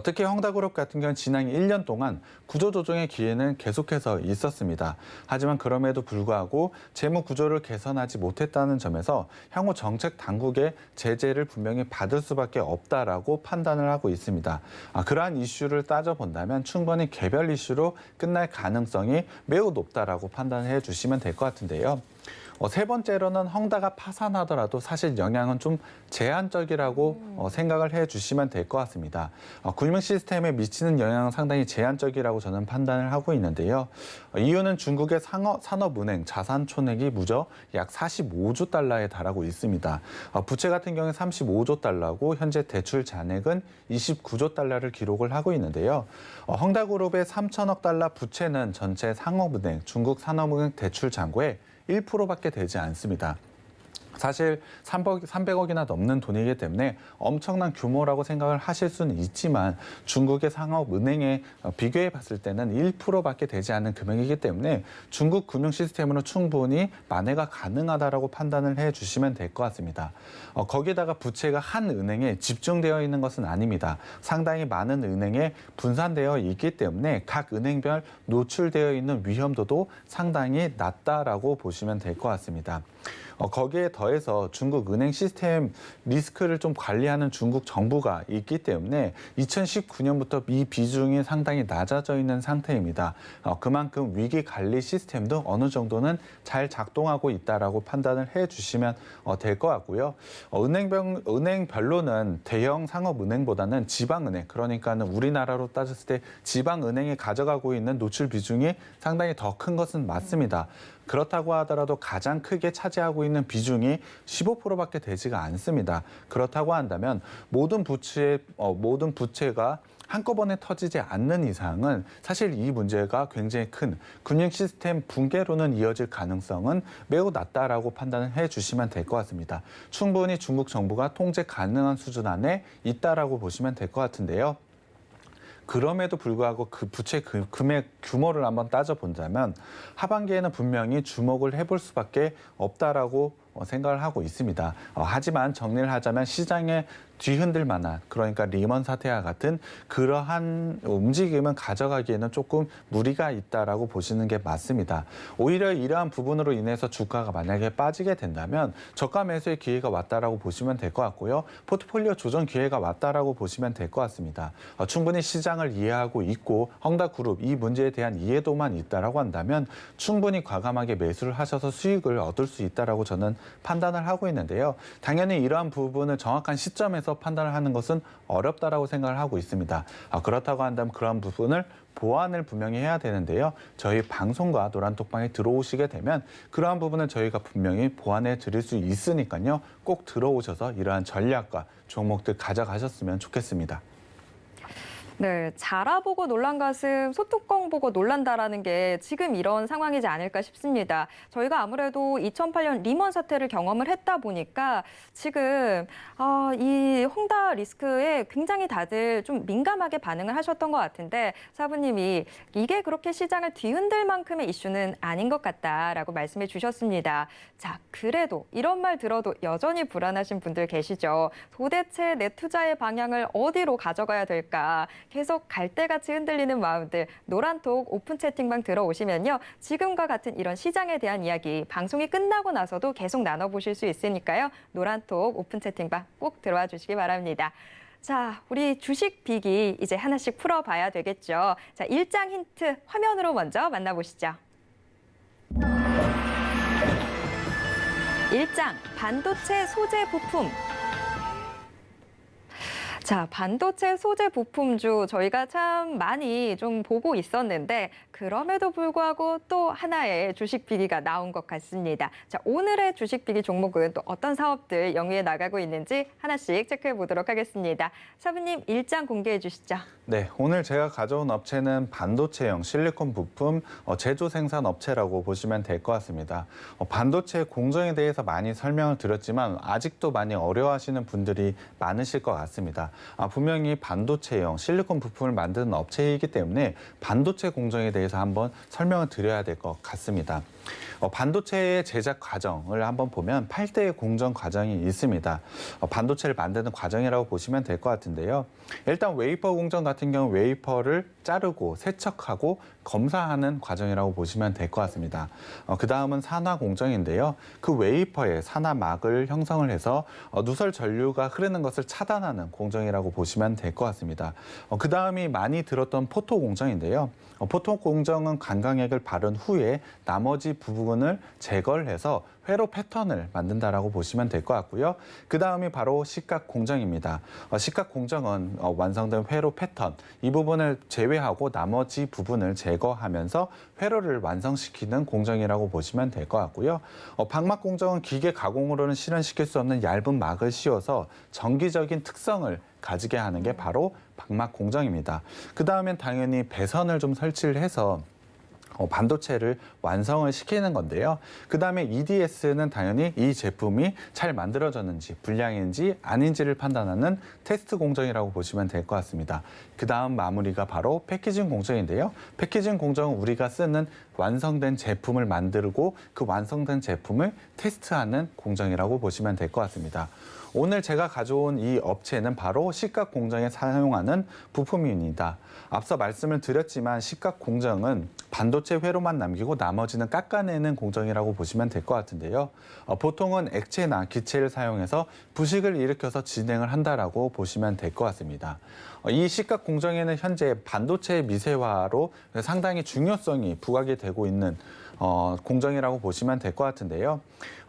Speaker 2: 특히 헝다그룹 같은 경우는 지난 1년 동안 구조조정의 기회는 계속해서 있었습니다. 하지만 그럼에도 불구하고 재무 구조를 개선하지 못했다는 점에서 향후 정책 당국의 제재를 분명히 받을 수밖에 없다라고 판단을 하고 있습니다. 그러한 이슈를 따져본다면 충분히 개별 이슈로 끝날 가능성이 매우 높다라고 판단해 주시면 될 것 같은데요. 세 번째로는 헝다가 파산하더라도 사실 영향은 좀 제한적이라고 생각을 해주시면 될 것 같습니다. 금융 시스템에 미치는 영향은 상당히 제한적이라고 저는 판단을 하고 있는데요. 이유는 중국의 산업은행 자산 총액이 무려 약 45조 달러에 달하고 있습니다. 부채 같은 경우는 35조 달러고 현재 대출 잔액은 29조 달러를 기록을 하고 있는데요. 헝다그룹의 3천억 달러 부채는 전체 상업은행, 중국 산업은행 대출 잔고의 1%밖에 되지 않습니다. 사실 300억이나 넘는 돈이기 때문에 엄청난 규모라고 생각을 하실 수는 있지만 중국의 상업은행에 비교해 봤을 때는 1%밖에 되지 않는 금액이기 때문에 중국 금융 시스템으로 충분히 만회가 가능하다라고 판단을 해주시면 될 것 같습니다. 거기다가 부채가 한 은행에 집중되어 있는 것은 아닙니다. 상당히 많은 은행에 분산되어 있기 때문에 각 은행별 노출되어 있는 위험도도 상당히 낮다라고 보시면 될 것 같습니다. 거기에 더해서 중국 은행 시스템 리스크를 좀 관리하는 중국 정부가 있기 때문에 2019년부터 이 비중이 상당히 낮아져 있는 상태입니다. 그만큼 위기 관리 시스템도 어느 정도는 잘 작동하고 있다라고 판단을 해주시면 될 것 같고요. 은행별로는 대형 상업은행보다는 지방은행, 그러니까는 우리나라로 따졌을 때 지방은행이 가져가고 있는 노출 비중이 상당히 더 큰 것은 맞습니다. 그렇다고 하더라도 가장 크게 차지하고 있는 비중이 15%밖에 되지가 않습니다. 그렇다고 한다면 모든 부채가 한꺼번에 터지지 않는 이상은 사실 이 문제가 굉장히 큰 금융 시스템 붕괴로는 이어질 가능성은 매우 낮다라고 판단을 해주시면 될 것 같습니다. 충분히 중국 정부가 통제 가능한 수준 안에 있다라고 보시면 될 것 같은데요. 그럼에도 불구하고 그 부채 금액 규모를 한번 따져본다면 하반기에는 분명히 주목을 해볼 수밖에 없다라고 생각을 하고 있습니다. 하지만 정리를 하자면 시장에 뒤흔들 만한, 그러니까 리먼 사태와 같은 그러한 움직임은 가져가기에는 조금 무리가 있다라고 보시는 게 맞습니다. 오히려 이러한 부분으로 인해서 주가가 만약에 빠지게 된다면 저가 매수의 기회가 왔다라고 보시면 될 것 같고요. 포트폴리오 조정 기회가 왔다라고 보시면 될 것 같습니다. 충분히 시장을 이해하고 있고 헝다그룹 이 문제에 대한 이해도만 있다라고 한다면 충분히 과감하게 매수를 하셔서 수익을 얻을 수 있다라고 저는 판단을 하고 있는데요. 당연히 이러한 부분을 정확한 시점에서 판단을 하는 것은 어렵다라고 생각을 하고 있습니다. 그렇다고 한다면 그런 부분을 보완을 분명히 해야 되는데요. 저희 방송과 노란톡방에 들어오시게 되면 그러한 부분을 저희가 분명히 보완해 드릴 수 있으니까요. 꼭 들어오셔서 이러한 전략과 종목들 가져가셨으면 좋겠습니다.
Speaker 1: 네, 자라보고 놀란 가슴, 소뚜껑 보고 놀란다라는 게 지금 이런 상황이지 않을까 싶습니다. 저희가 아무래도 2008년 리먼 사태를 경험을 했다 보니까 지금 이 헝다 리스크에 굉장히 다들 좀 민감하게 반응을 하셨던 것 같은데 사부님이 이게 그렇게 시장을 뒤흔들 만큼의 이슈는 아닌 것 같다라고 말씀해 주셨습니다. 자, 그래도 이런 말 들어도 여전히 불안하신 분들 계시죠. 도대체 내 투자의 방향을 어디로 가져가야 될까? 계속 갈대같이 흔들리는 마음들 노란톡 오픈 채팅방 들어오시면요. 지금과 같은 이런 시장에 대한 이야기 방송이 끝나고 나서도 계속 나눠보실 수 있으니까요. 노란톡 오픈 채팅방 꼭 들어와 주시기 바랍니다. 자, 우리 주식 빅이 이제 하나씩 풀어봐야 되겠죠. 자, 일장 힌트 화면으로 먼저 만나보시죠. 일장 반도체 소재 부품. 자, 반도체 소재 부품주 저희가 참 많이 좀 보고 있었는데 그럼에도 불구하고 또 하나의 주식 비기가 나온 것 같습니다. 자, 오늘의 주식 비기 종목은 또 어떤 사업들 영위해 나가고 있는지 하나씩 체크해 보도록 하겠습니다. 샤브님 일장 공개해 주시죠.
Speaker 2: 네, 오늘 제가 가져온 업체는 반도체형 실리콘 부품 제조 생산 업체라고 보시면 될 것 같습니다. 반도체 공정에 대해서 많이 설명을 드렸지만 아직도 많이 어려워하시는 분들이 많으실 것 같습니다. 분명히 반도체형 실리콘 부품을 만드는 업체이기 때문에 반도체 공정에 대해서 한번 설명을 드려야 될 것 같습니다. 반도체의 제작 과정을 한번 보면 8대의 공정 과정이 있습니다. 반도체를 만드는 과정이라고 보시면 될 것 같은데요. 일단 웨이퍼 공정 같은 경우 웨이퍼를 자르고 세척하고 검사하는 과정이라고 보시면 될 것 같습니다. 그 다음은 산화 공정인데요. 그 웨이퍼에 산화막을 형성을 해서 누설 전류가 흐르는 것을 차단하는 공정이라고 보시면 될 것 같습니다. 그 다음이 많이 들었던 포토 공정인데요. 포토 공정은 관광액을 바른 후에 나머지 부분을 제거를 해서 회로 패턴을 만든다라고 보시면 될 것 같고요. 그 다음이 바로 식각 공정입니다. 식각 공정은 완성된 회로 패턴, 이 부분을 제외하고 나머지 부분을 제거하면서 회로를 완성시키는 공정이라고 보시면 될 것 같고요. 방막 공정은 기계 가공으로는 실현시킬 수 없는 얇은 막을 씌워서 정기적인 특성을 가지게 하는 게 바로 방막 공정입니다. 그 다음엔 당연히 배선을 좀 설치를 해서 반도체를 완성을 시키는 건데요. 그 다음에 EDS는 당연히 이 제품이 잘 만들어졌는지 불량인지 아닌지를 판단하는 테스트 공정이라고 보시면 될 것 같습니다. 그 다음 마무리가 바로 패키징 공정인데요. 패키징 공정은 우리가 쓰는 완성된 제품을 만들고 그 완성된 제품을 테스트하는 공정이라고 보시면 될 것 같습니다. 오늘 제가 가져온 이 업체는 바로 식각 공정에 사용하는 부품입니다. 앞서 말씀을 드렸지만 식각 공정은 반도체 회로만 남기고 나머지는 깎아내는 공정이라고 보시면 될 것 같은데요. 보통은 액체나 기체를 사용해서 부식을 일으켜서 진행을 한다라고 보시면 될 것 같습니다. 이 식각 공정에는 현재 반도체 미세화로 상당히 중요성이 부각이 되고 있는 공정이라고 보시면 될 것 같은데요.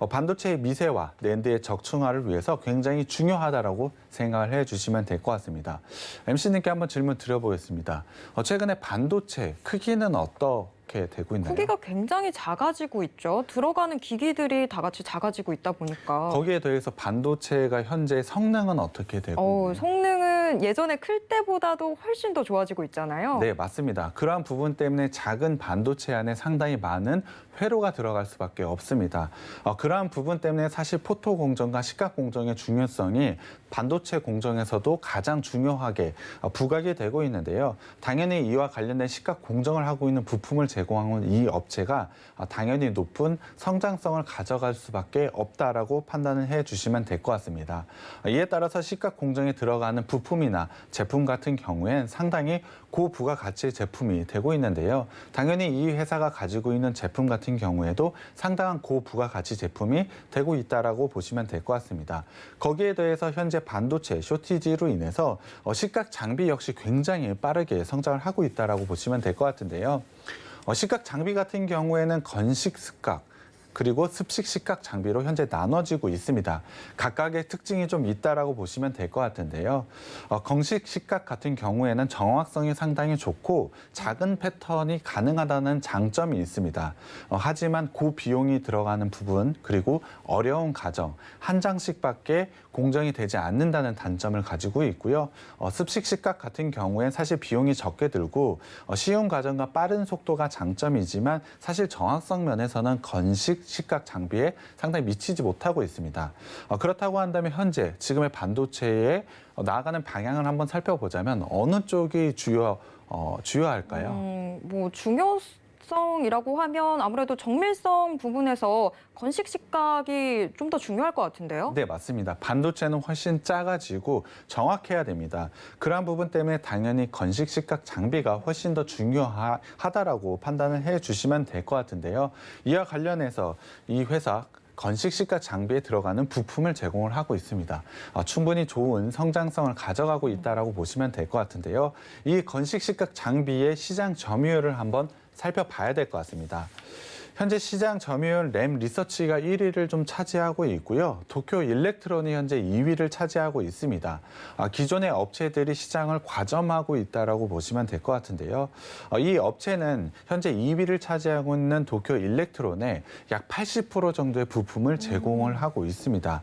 Speaker 2: 반도체의 미세화, 낸드의 적층화를 위해서 굉장히 중요하다라고 생각을 해주시면 될 것 같습니다. MC님께 한번 질문 드려보겠습니다. 최근에 반도체 크기는 어떻게 되고 있나요?
Speaker 1: 크기가 굉장히 작아지고 있죠. 들어가는 기기들이 다 같이 작아지고 있다 보니까.
Speaker 2: 거기에 더해서 반도체가 현재 성능은 어떻게 되고 있나요?
Speaker 1: 성능은 예전에 클 때보다도 훨씬 더 좋아지고 있잖아요.
Speaker 2: 네, 맞습니다. 그러한 부분 때문에 작은 반도체 안에 상당히 많은 회로가 들어갈 수밖에 없습니다. 그러한 부분 때문에 사실 포토 공정과 식각 공정의 중요성이 반도체 공정에서도 가장 중요하게 부각이 되고 있는데요. 당연히 이와 관련된 식각 공정을 하고 있는 부품을 제공하는 이 업체가 당연히 높은 성장성을 가져갈 수밖에 없다라고 판단을 해주시면 될 것 같습니다. 이에 따라서 식각 공정에 들어가는 부품이나 제품 같은 경우엔 상당히 고부가 가치의 제품이 되고 있는데요. 당연히 이 회사가 가지고 있는 제품 같은 경우에도 상당한 고부가 가치 제품이 되고 있다라고 보시면 될 것 같습니다. 거기에 더해서 현재 반도체 쇼티지로 인해서 식각 장비 역시 굉장히 빠르게 성장을 하고 있다라고 보시면 될 것 같은데요. 식각 장비 같은 경우에는 건식 습각, 그리고 습식 식각 장비로 현재 나눠지고 있습니다. 각각의 특징이 좀 있다라고 보시면 될 것 같은데요. 건식 식각 같은 경우에는 정확성이 상당히 좋고 작은 패턴이 가능하다는 장점이 있습니다. 하지만 고비용이 들어가는 부분 그리고 어려운 과정, 한 장씩밖에 공정이 되지 않는다는 단점을 가지고 있고요. 습식 식각 같은 경우엔 사실 비용이 적게 들고 쉬운 과정과 빠른 속도가 장점이지만 사실 정확성 면에서는 건식 식각 장비에 상당히 미치지 못하고 있습니다. 그렇다고 한다면 현재 지금의 반도체에 나아가는 방향을 한번 살펴보자면 어느 쪽이 주요할까요?
Speaker 1: 중요성이라고 하면 아무래도 정밀성 부분에서 건식 식각이 좀 더 중요할 것 같은데요?
Speaker 2: 네, 맞습니다. 반도체는 훨씬 작아지고 정확해야 됩니다. 그러한 부분 때문에 당연히 건식 식각 장비가 훨씬 더 중요하다라고 판단을 해주시면 될 것 같은데요. 이와 관련해서 이 회사 건식 식각 장비에 들어가는 부품을 제공을 하고 있습니다. 충분히 좋은 성장성을 가져가고 있다라고 보시면 될 것 같은데요. 이 건식 식각 장비의 시장 점유율을 한번 살펴봐야 될 것 같습니다. 현재 시장 점유율 램 리서치가 1위를 좀 차지하고 있고요. 도쿄 일렉트론이 현재 2위를 차지하고 있습니다. 기존의 업체들이 시장을 과점하고 있다라고 보시면 될 것 같은데요. 이 업체는 현재 2위를 차지하고 있는 도쿄 일렉트론에 약 80% 정도의 부품을 제공을 하고 있습니다.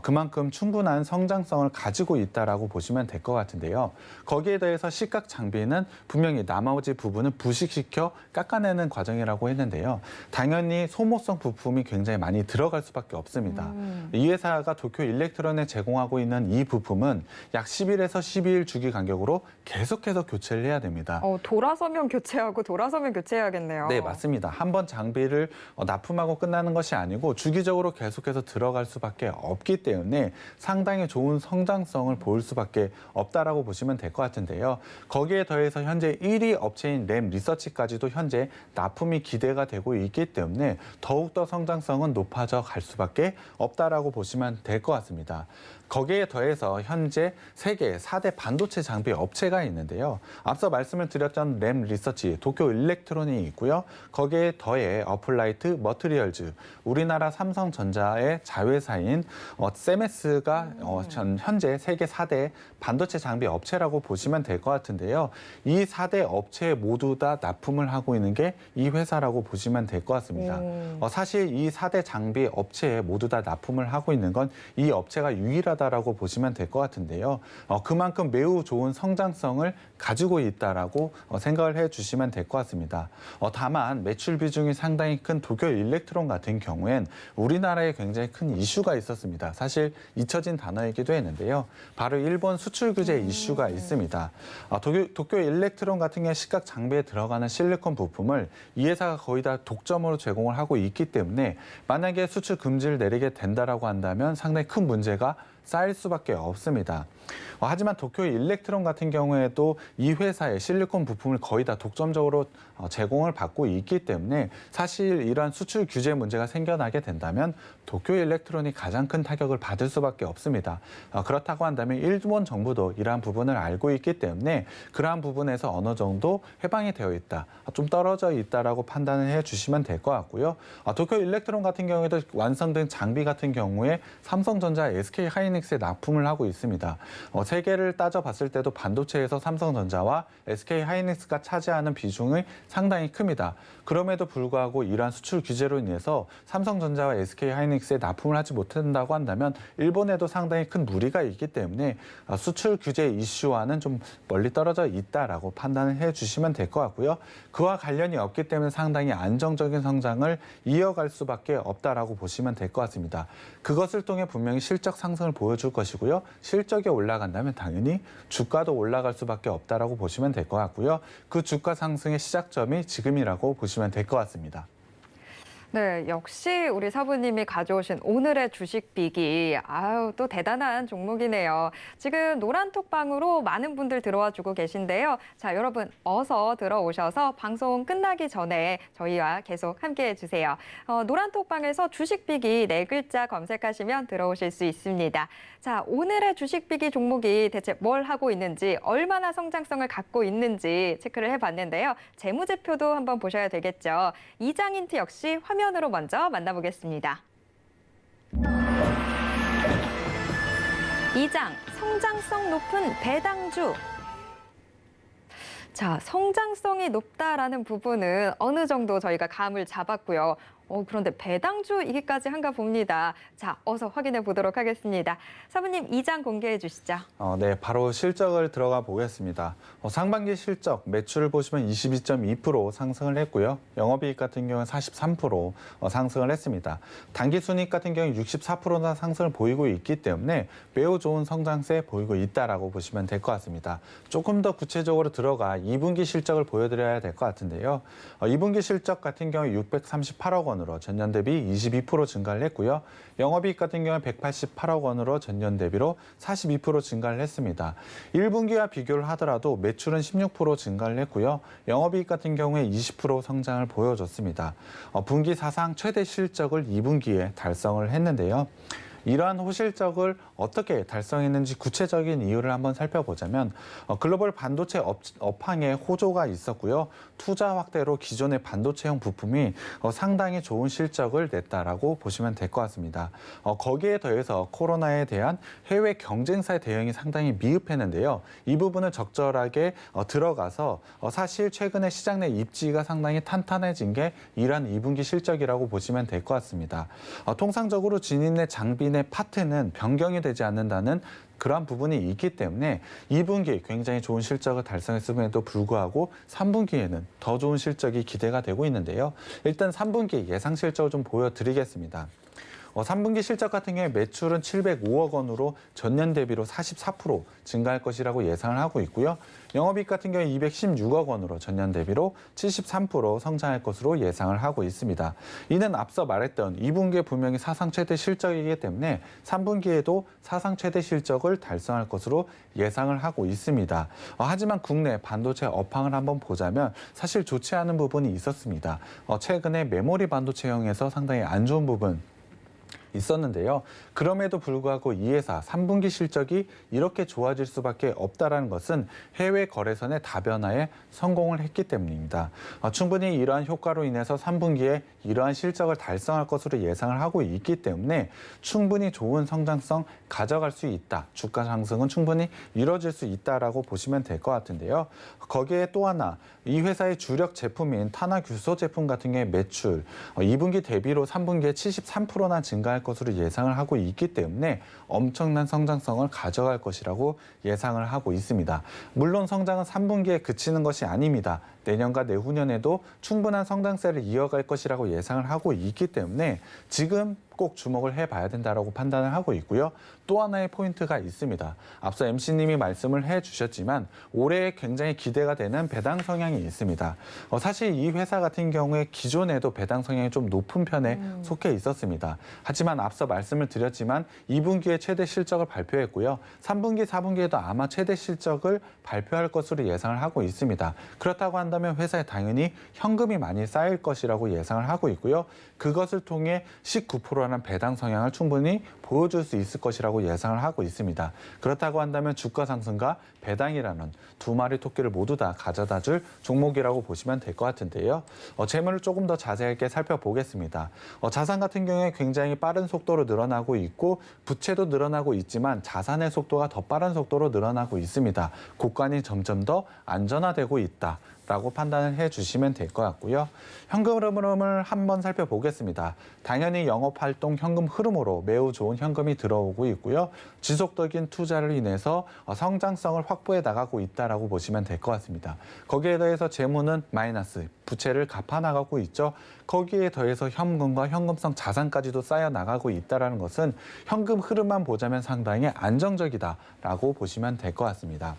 Speaker 2: 그만큼 충분한 성장성을 가지고 있다라고 보시면 될 것 같은데요. 거기에 더해서 시각 장비는 분명히 나머지 부분을 부식시켜 깎아내는 과정이라고 했는데요. 당연히 소모성 부품이 굉장히 많이 들어갈 수밖에 없습니다. 이 회사가 도쿄 일렉트론에 제공하고 있는 이 부품은 약 10일에서 12일 주기 간격으로 계속해서 교체를 해야 됩니다.
Speaker 1: 돌아서면 교체하고 돌아서면 교체해야겠네요.
Speaker 2: 네, 맞습니다. 한 번 장비를 납품하고 끝나는 것이 아니고 주기적으로 계속해서 들어갈 수밖에 없기 때문에 상당히 좋은 성장성을 보일 수밖에 없다라고 보시면 될 것 같은데요. 거기에 더해서 현재 1위 업체인 램 리서치까지도 현재 납품이 기대가 되고 있기 때문에 더욱더 성장성은 높아져 갈 수밖에 없다라고 보시면 될 것 같습니다. 거기에 더해서 현재 세계 4대 반도체 장비 업체가 있는데요. 앞서 말씀을 드렸던 램 리서치, 도쿄 일렉트론이 있고요. 거기에 더해 어플라이트 머트리얼즈, 우리나라 삼성전자의 자회사인 세메스가 현재 세계 4대 반도체 장비 업체라고 보시면 될 것 같은데요. 이 4대 업체 모두 다 납품을 하고 있는 게 이 회사라고 보시면 될 것 같습니다. 사실 이 4대 장비 업체에 모두 다 납품을 하고 있는 건 이 업체가 유일하다라고 보시면 될 것 같은데요. 그만큼 매우 좋은 성장성을 가지고 있다라고 생각을 해주시면 될 것 같습니다. 다만 매출 비중이 상당히 큰 도쿄 일렉트론 같은 경우엔 우리나라에 굉장히 큰 이슈가 있었습니다. 사실 잊혀진 단어이기도 했는데요. 바로 일본 수출 규제 이슈가 있습니다. 도쿄 일렉트론 같은 경우 시각 장비에 들어가는 실리콘 부품을 이 회사가 거의 다 독점으로 제공을 하고 있기 때문에 만약에 수출 금지를 내리게 된다라고 한다면 상당히 큰 문제가 쌓일 수밖에 없습니다. 하지만 도쿄 일렉트론 같은 경우에도 이 회사의 실리콘 부품을 거의 다 독점적으로 제공을 받고 있기 때문에 사실 이러한 수출 규제 문제가 생겨나게 된다면 도쿄 일렉트론이 가장 큰 타격을 받을 수밖에 없습니다. 그렇다고 한다면 일본 정부도 이러한 부분을 알고 있기 때문에 그러한 부분에서 어느 정도 해방이 되어 있다, 좀 떨어져 있다라고 판단을 해주시면 될 것 같고요. 도쿄 일렉트론 같은 경우에도 완성된 장비 같은 경우에 삼성전자, SK 하이닉스에 납품을 하고 있습니다. 세계를 따져봤을 때도 반도체에서 삼성전자와 SK 하이닉스가 차지하는 비중이 상당히 큽니다. 그럼에도 불구하고 이러한 수출 규제로 인해서 삼성전자와 SK 하이닉스에 납품을 하지 못한다고 한다면 일본에도 상당히 큰 무리가 있기 때문에 수출 규제 이슈와는 좀 멀리 떨어져 있다라고 판단을 해주시면 될 것 같고요. 그와 관련이 없기 때문에 상당히 안정적인 성장을 이어갈 수밖에 없다라고 보시면 될 것 같습니다. 그것을 통해 분명히 실적 상승을 보여줄 것이고요. 실적이 올라간다면 당연히 주가도 올라갈 수밖에 없다라고 보시면 될 것 같고요. 그 주가 상승의 시작점이 지금이라고 보시면 될 것 같습니다.
Speaker 1: 네, 역시 우리 사부님이 가져오신 오늘의 주식 비기. 또 대단한 종목이네요. 지금 노란톡방으로 많은 분들 들어와 주고 계신데요. 자, 여러분 어서 들어오셔서 방송 끝나기 전에 저희와 계속 함께해 주세요. 노란톡방에서 주식 비기 4글자 검색하시면 들어오실 수 있습니다. 자, 오늘의 주식 비기 종목이 대체 뭘 하고 있는지, 얼마나 성장성을 갖고 있는지 체크를 해봤는데요. 재무제표도 한번 보셔야 되겠죠. 이장인트 역시 화면으로 먼저 만나보겠습니다. 이장, 성장성 높은 배당주. 자, 성장성이 높다라는 부분은 어느 정도 저희가 감을 잡았고요. 그런데 배당주이기까지 한가 봅니다. 자, 어서 확인해 보도록 하겠습니다. 사부님, 2장 공개해 주시죠.
Speaker 2: 네, 바로 실적을 들어가 보겠습니다. 상반기 실적, 매출을 보시면 22.2% 상승을 했고요. 영업이익 같은 경우는 43% 상승을 했습니다. 당기순이익 같은 경우는 64%나 상승을 보이고 있기 때문에 매우 좋은 성장세 보이고 있다라고 보시면 될 것 같습니다. 조금 더 구체적으로 들어가 2분기 실적을 보여드려야 될 것 같은데요. 2분기 실적 같은 경우 638억 원으로 전년 대비 22% 증가를 했고요. 영업이익 같은 경우는 188억 원으로 전년 대비로 42% 증가를 했습니다. 1분기와 비교를 하더라도 매출은 16% 증가를 했고요. 영업이익 같은 경우에 20% 성장을 보여줬습니다. 분기 사상 최대 실적을 2분기에 달성을 했는데요. 이러한 호실적을 어떻게 달성했는지 구체적인 이유를 한번 살펴보자면 글로벌 반도체 업황에 호조가 있었고요. 투자 확대로 기존의 반도체형 부품이 상당히 좋은 실적을 냈다라고 보시면 될 것 같습니다. 거기에 더해서 코로나에 대한 해외 경쟁사의 대응이 상당히 미흡했는데요. 이 부분을 적절하게 들어가서 사실 최근에 시장 내 입지가 상당히 탄탄해진 게 이러한 2분기 실적이라고 보시면 될 것 같습니다. 통상적으로 진입 내 장비 내 파트는 변경이 되지 않는다는 그러한 부분이 있기 때문에 2분기에 굉장히 좋은 실적을 달성했음에도 불구하고 3분기에는 더 좋은 실적이 기대가 되고 있는데요. 일단 3분기 예상 실적을 좀 보여드리겠습니다. 3분기 실적 같은 경우에 매출은 705억 원으로 전년 대비로 44% 증가할 것이라고 예상을 하고 있고요. 영업이익 같은 경우에 216억 원으로 전년 대비로 73% 성장할 것으로 예상을 하고 있습니다. 이는 앞서 말했던 2분기에 분명히 사상 최대 실적이기 때문에 3분기에도 사상 최대 실적을 달성할 것으로 예상을 하고 있습니다. 하지만 국내 반도체 업황을 한번 보자면 사실 좋지 않은 부분이 있었습니다. 최근에 메모리 반도체형에서 상당히 안 좋은 부분 있었는데요. 그럼에도 불구하고 이 회사 3분기 실적이 이렇게 좋아질 수밖에 없다는 것은 해외 거래선의 다변화에 성공을 했기 때문입니다. 충분히 이러한 효과로 인해서 3분기에 이러한 실적을 달성할 것으로 예상을 하고 있기 때문에 충분히 좋은 성장성 가져갈 수 있다. 주가 상승은 충분히 이뤄질 수 있다라고 보시면 될 것 같은데요. 거기에 또 하나 이 회사의 주력 제품인 탄화규소 제품 같은 경우에 매출 2분기 대비로 3분기에 73%나 증가할 것으로 예상을 하고 있기 때문에 엄청난 성장성을 가져갈 것이라고 예상을 하고 있습니다. 물론 성장은 3분기에 그치는 것이 아닙니다. 내년과 내후년에도 충분한 성장세를 이어갈 것이라고 예상을 하고 있기 때문에 지금 꼭 주목을 해봐야 된다고 판단을 하고 있고요. 또 하나의 포인트가 있습니다. 앞서 MC님이 말씀을 해주셨지만 올해 굉장히 기대가 되는 배당 성향이 있습니다. 사실 이 회사 같은 경우에 기존에도 배당 성향이 좀 높은 편에 속해 있었습니다. 하지만 앞서 말씀을 드렸지만 2분기에 최대 실적을 발표했고요. 3분기, 4분기에도 아마 최대 실적을 발표할 것으로 예상을 하고 있습니다. 그렇다고 한다면 회사에 당연히 현금이 많이 쌓일 것이라고 예상을 하고 있고요. 그것을 통해 19%라는 배당 성향을 충분히 보여줄 수 있을 것이라고 예상을 하고 있습니다. 그렇다고 한다면 주가 상승과 배당이라는 두 마리 토끼를 모두 다 가져다 줄 종목이라고 보시면 될 것 같은데요. 재물을 조금 더 자세하게 살펴보겠습니다. 자산 같은 경우에 굉장히 빠른 속도로 늘어나고 있고 부채도 늘어나고 있지만 자산의 속도가 더 빠른 속도로 늘어나고 있습니다. 고관이 점점 더 안전화되고 있다. 라고 판단을 해주시면 될 것 같고요. 현금 흐름을 한번 살펴보겠습니다. 당연히 영업활동 현금 흐름으로 매우 좋은 현금이 들어오고 있고요. 지속적인 투자를 인해서 성장성을 확보해 나가고 있다라고 보시면 될 것 같습니다. 거기에 더해서 재무는 마이너스, 부채를 갚아 나가고 있죠. 거기에 더해서 현금과 현금성 자산까지도 쌓여 나가고 있다는 것은 현금 흐름만 보자면 상당히 안정적이다라고 보시면 될 것 같습니다.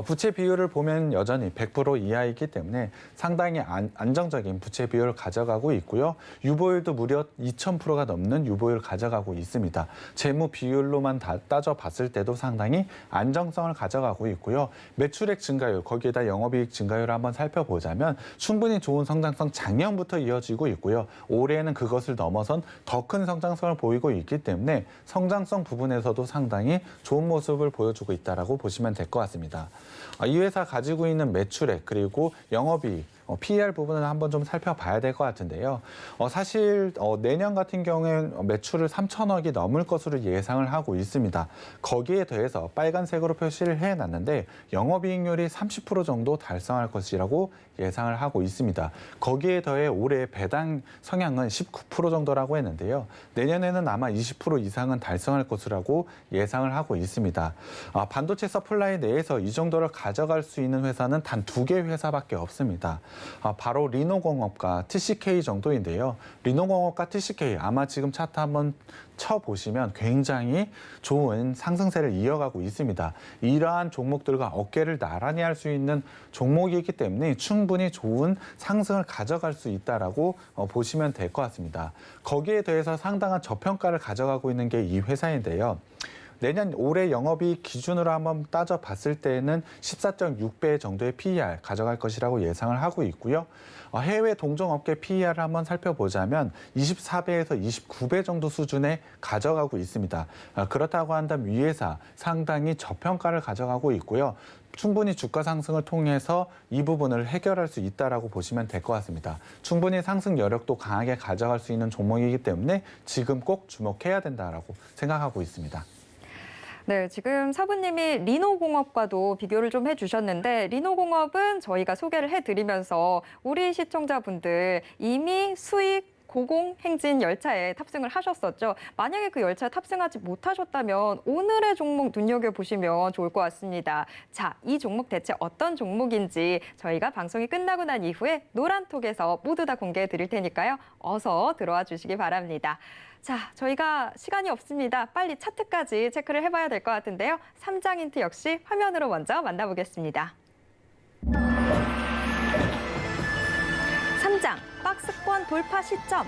Speaker 2: 부채 비율을 보면 여전히 100% 이하이기 때문에 상당히 안정적인 부채 비율을 가져가고 있고요. 유보율도 무려 2000%가 넘는 유보율을 가져가고 있습니다. 재무 비율로만 따져봤을 때도 상당히 안정성을 가져가고 있고요. 매출액 증가율, 거기에다 영업이익 증가율을 한번 살펴보자면 충분히 좋은 성장성 작년부터 이어지고 있고요. 올해에는 그것을 넘어선 더 큰 성장성을 보이고 있기 때문에 성장성 부분에서도 상당히 좋은 모습을 보여주고 있다고 보시면 될 것 같습니다. 이 회사 가지고 있는 매출액 그리고 영업이익 PER 부분을 한번 좀 살펴봐야 될 것 같은데요. 사실 내년 같은 경우에는 매출을 3천억이 넘을 것으로 예상을 하고 있습니다. 거기에 더해서 빨간색으로 표시를 해놨는데 영업이익률이 30% 정도 달성할 것이라고 예상을 하고 있습니다. 거기에 더해 올해 배당 성향은 19% 정도라고 했는데요. 내년에는 아마 20% 이상은 달성할 것이라고 예상을 하고 있습니다. 반도체 서플라이 내에서 이 정도를 가져갈 수 있는 회사는 단 2개 회사밖에 없습니다. 바로 리노공업과 TCK 정도인데요. 리노공업과 TCK 아마 지금 차트 한번 쳐보시면 굉장히 좋은 상승세를 이어가고 있습니다. 이러한 종목들과 어깨를 나란히 할 수 있는 종목이기 때문에 충분히 좋은 상승을 가져갈 수 있다라고 보시면 될 것 같습니다. 거기에 대해서 상당한 저평가를 가져가고 있는 게 이 회사인데요. 내년 올해 영업이익 기준으로 한번 따져봤을 때에는 14.6배 정도의 PER 가져갈 것이라고 예상을 하고 있고요. 해외 동종업계 PER을 한번 살펴보자면 24배에서 29배 정도 수준에 가져가고 있습니다. 그렇다고 한다면 이 회사 상당히 저평가를 가져가고 있고요. 충분히 주가 상승을 통해서 이 부분을 해결할 수 있다라고 보시면 될 것 같습니다. 충분히 상승 여력도 강하게 가져갈 수 있는 종목이기 때문에 지금 꼭 주목해야 된다라고 생각하고 있습니다.
Speaker 1: 네, 지금 사부님이 리노공업과도 비교를 좀 해주셨는데 리노공업은 저희가 소개를 해드리면서 우리 시청자분들 이미 수익 고공행진 열차에 탑승을 하셨었죠. 만약에 그 열차에 탑승하지 못하셨다면 오늘의 종목 눈여겨보시면 좋을 것 같습니다. 자, 이 종목 대체 어떤 종목인지 저희가 방송이 끝나고 난 이후에 노란톡에서 모두 다 공개해 드릴 테니까요. 어서 들어와 주시기 바랍니다. 자, 저희가 시간이 없습니다. 빨리 차트까지 체크를 해봐야 될 것 같은데요. 3장 힌트 역시 화면으로 먼저 만나보겠습니다. 3장 박스권 돌파 시점.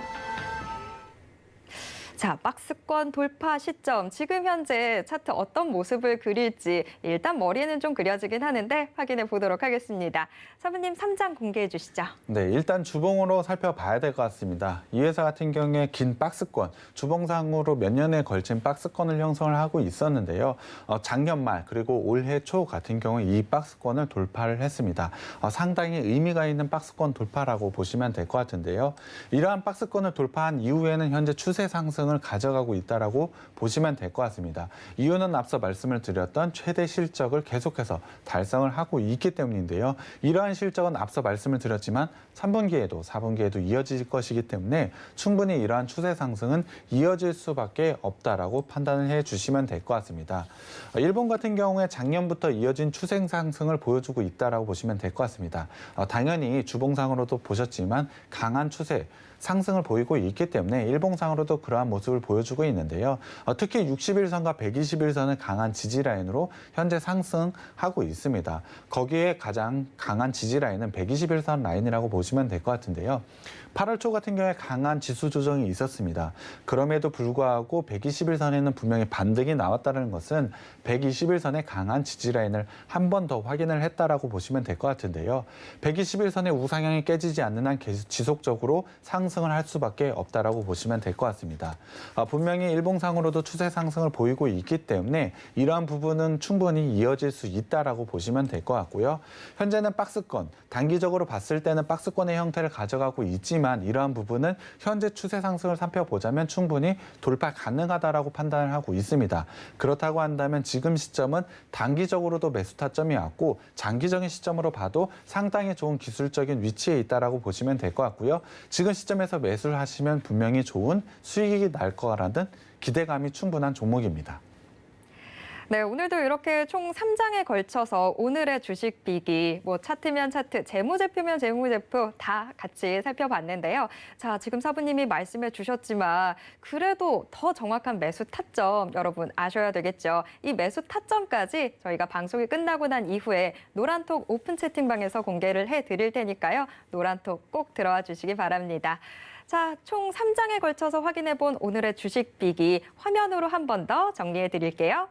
Speaker 1: 자, 박스권 돌파 시점. 지금 현재 차트 어떤 모습을 그릴지 일단 머리에는 좀 그려지긴 하는데 확인해 보도록 하겠습니다. 사부님 3장 공개해 주시죠.
Speaker 2: 네, 일단 주봉으로 살펴봐야 될 것 같습니다. 이 회사 같은 경우에 긴 박스권, 주봉상으로 몇 년에 걸친 박스권을 형성을 하고 있었는데요. 작년 말 그리고 올해 초 같은 경우에 이 박스권을 돌파를 했습니다. 상당히 의미가 있는 박스권 돌파라고 보시면 될 것 같은데요. 이러한 박스권을 돌파한 이후에는 현재 추세 상승을 가져가고 있다라고 보시면 될 것 같습니다. 이유는 앞서 말씀을 드렸던 최대 실적을 계속해서 달성을 하고 있기 때문인데요. 이러한 실적은 앞서 말씀을 드렸지만 3분기에도 4분기에도 이어질 것이기 때문에 충분히 이러한 추세 상승은 이어질 수밖에 없다라고 판단을 해주시면 될 것 같습니다. 일본 같은 경우에 작년부터 이어진 추세 상승을 보여주고 있다라고 보시면 될 것 같습니다. 당연히 주봉상으로도 보셨지만 강한 추세 상승을 보이고 있기 때문에 일봉상으로도 그러한 모습을 보여주고 있는데요. 특히 61선과 121선은 강한 지지라인으로 현재 상승하고 있습니다. 거기에 가장 강한 지지라인은 121선 라인이라고 보시면 될 것 같은데요. 8월 초 같은 경우에 강한 지수 조정이 있었습니다. 그럼에도 불구하고 121선에는 분명히 반등이 나왔다는 것은 121선의 강한 지지라인을 한 번 더 확인을 했다라고 보시면 될 것 같은데요. 121선의 우상향이 깨지지 않는 한 계속 지속적으로 상승을 할 수밖에 없다라고 보시면 될 것 같습니다. 분명히 일봉상으로도 추세 상승을 보이고 있기 때문에 이러한 부분은 충분히 이어질 수 있다라고 보시면 될 것 같고요. 현재는 박스권, 단기적으로 봤을 때는 박스권의 형태를 가져가고 있지만 이러한 부분은 현재 추세 상승을 살펴보자면 충분히 돌파 가능하다라고 판단을 하고 있습니다. 그렇다고 한다면 지금 시점은 단기적으로도 매수 타점이 왔고 장기적인 시점으로 봐도 상당히 좋은 기술적인 위치에 있다라고 보시면 될 것 같고요. 지금 시점에서 매수를 하시면 분명히 좋은 수익이 날 거라는 기대감이 충분한 종목입니다.
Speaker 1: 네, 오늘도 이렇게 총 3장에 걸쳐서 오늘의 주식 비기, 차트면 차트, 재무제표면 재무제표 다 같이 살펴봤는데요. 자, 지금 사부님이 말씀해 주셨지만 그래도 더 정확한 매수 타점 여러분 아셔야 되겠죠. 이 매수 타점까지 저희가 방송이 끝나고 난 이후에 노란톡 오픈 채팅방에서 공개를 해드릴 테니까요. 노란톡 꼭 들어와 주시기 바랍니다. 자, 총 3장에 걸쳐서 확인해 본 오늘의 주식 비기 화면으로 한 번 더 정리해 드릴게요.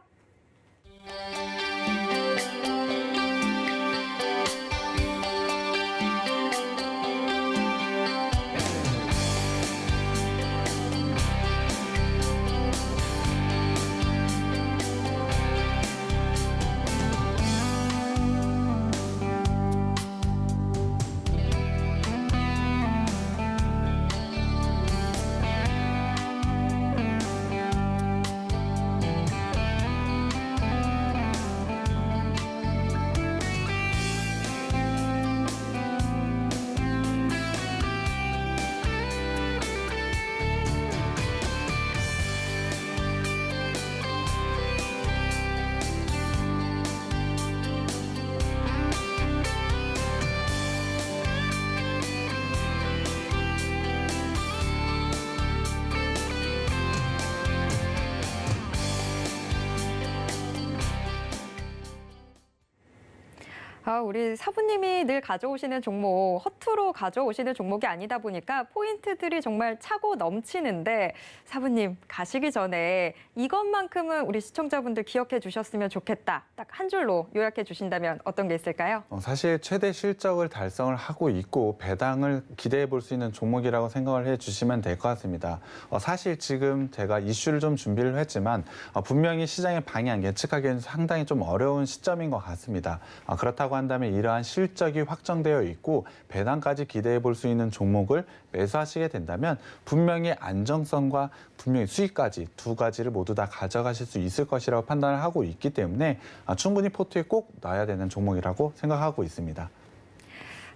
Speaker 1: 우리 사부님이 늘 가져오시는 종목, 허투루 가져오시는 종목이 아니다 보니까 포인트들이 정말 차고 넘치는데 사부님 가시기 전에 이것만큼은 우리 시청자분들 기억해 주셨으면 좋겠다. 딱 한 줄로 요약해 주신다면 어떤 게 있을까요?
Speaker 2: 사실 최대 실적을 달성을 하고 있고 배당을 기대해 볼 수 있는 종목이라고 생각을 해 주시면 될 것 같습니다. 사실 지금 제가 이슈를 좀 준비를 했지만 분명히 시장의 방향 예측하기에는 상당히 좀 어려운 시점인 것 같습니다. 그렇다고 한다면 이러한 실적이 확정되어 있고 배당까지 기대해 볼 수 있는 종목을 매수하시게 된다면 분명히 안정성과 분명히 수익까지 두 가지를 모두 다 가져가실 수 있을 것이라고 판단을 하고 있기 때문에 충분히 포트에 꼭 넣어야 되는 종목이라고 생각하고 있습니다.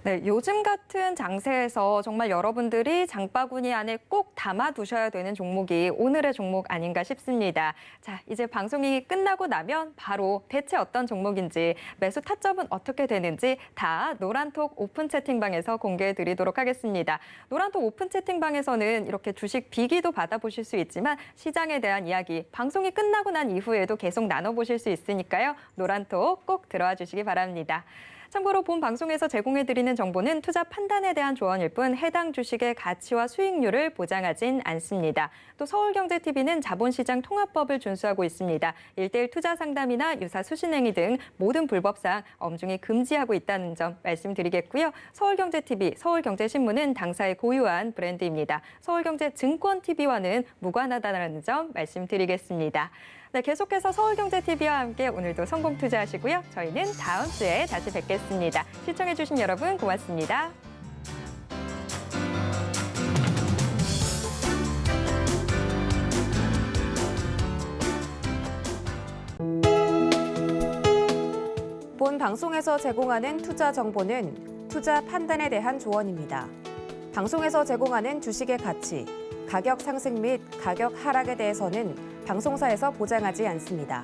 Speaker 1: 네, 요즘 같은 장세에서 정말 여러분들이 장바구니 안에 꼭 담아두셔야 되는 종목이 오늘의 종목 아닌가 싶습니다. 자, 이제 방송이 끝나고 나면 바로 대체 어떤 종목인지 매수 타점은 어떻게 되는지 다 노란톡 오픈 채팅방에서 공개해 드리도록 하겠습니다. 노란톡 오픈 채팅방에서는 이렇게 주식 비기도 받아보실 수 있지만 시장에 대한 이야기 방송이 끝나고 난 이후에도 계속 나눠보실 수 있으니까요. 노란톡 꼭 들어와 주시기 바랍니다. 참고로 본 방송에서 제공해드리는 정보는 투자 판단에 대한 조언일 뿐 해당 주식의 가치와 수익률을 보장하진 않습니다. 또 서울경제TV는 자본시장 통합법을 준수하고 있습니다. 1:1 투자 상담이나 유사 수신행위 등 모든 불법상 엄중히 금지하고 있다는 점 말씀드리겠고요. 서울경제TV, 서울경제신문은 당사의 고유한 브랜드입니다. 서울경제증권TV와는 무관하다는 점 말씀드리겠습니다. 네, 계속해서 서울경제TV와 함께 오늘도 성공 투자하시고요. 저희는 다음 주에 다시 뵙겠습니다. 시청해주신 여러분 고맙습니다.
Speaker 3: 본 방송에서 제공하는 투자 정보는 투자 판단에 대한 조언입니다. 방송에서 제공하는 주식의 가치, 가격 상승 및 가격 하락에 대해서는 방송사에서 보장하지 않습니다.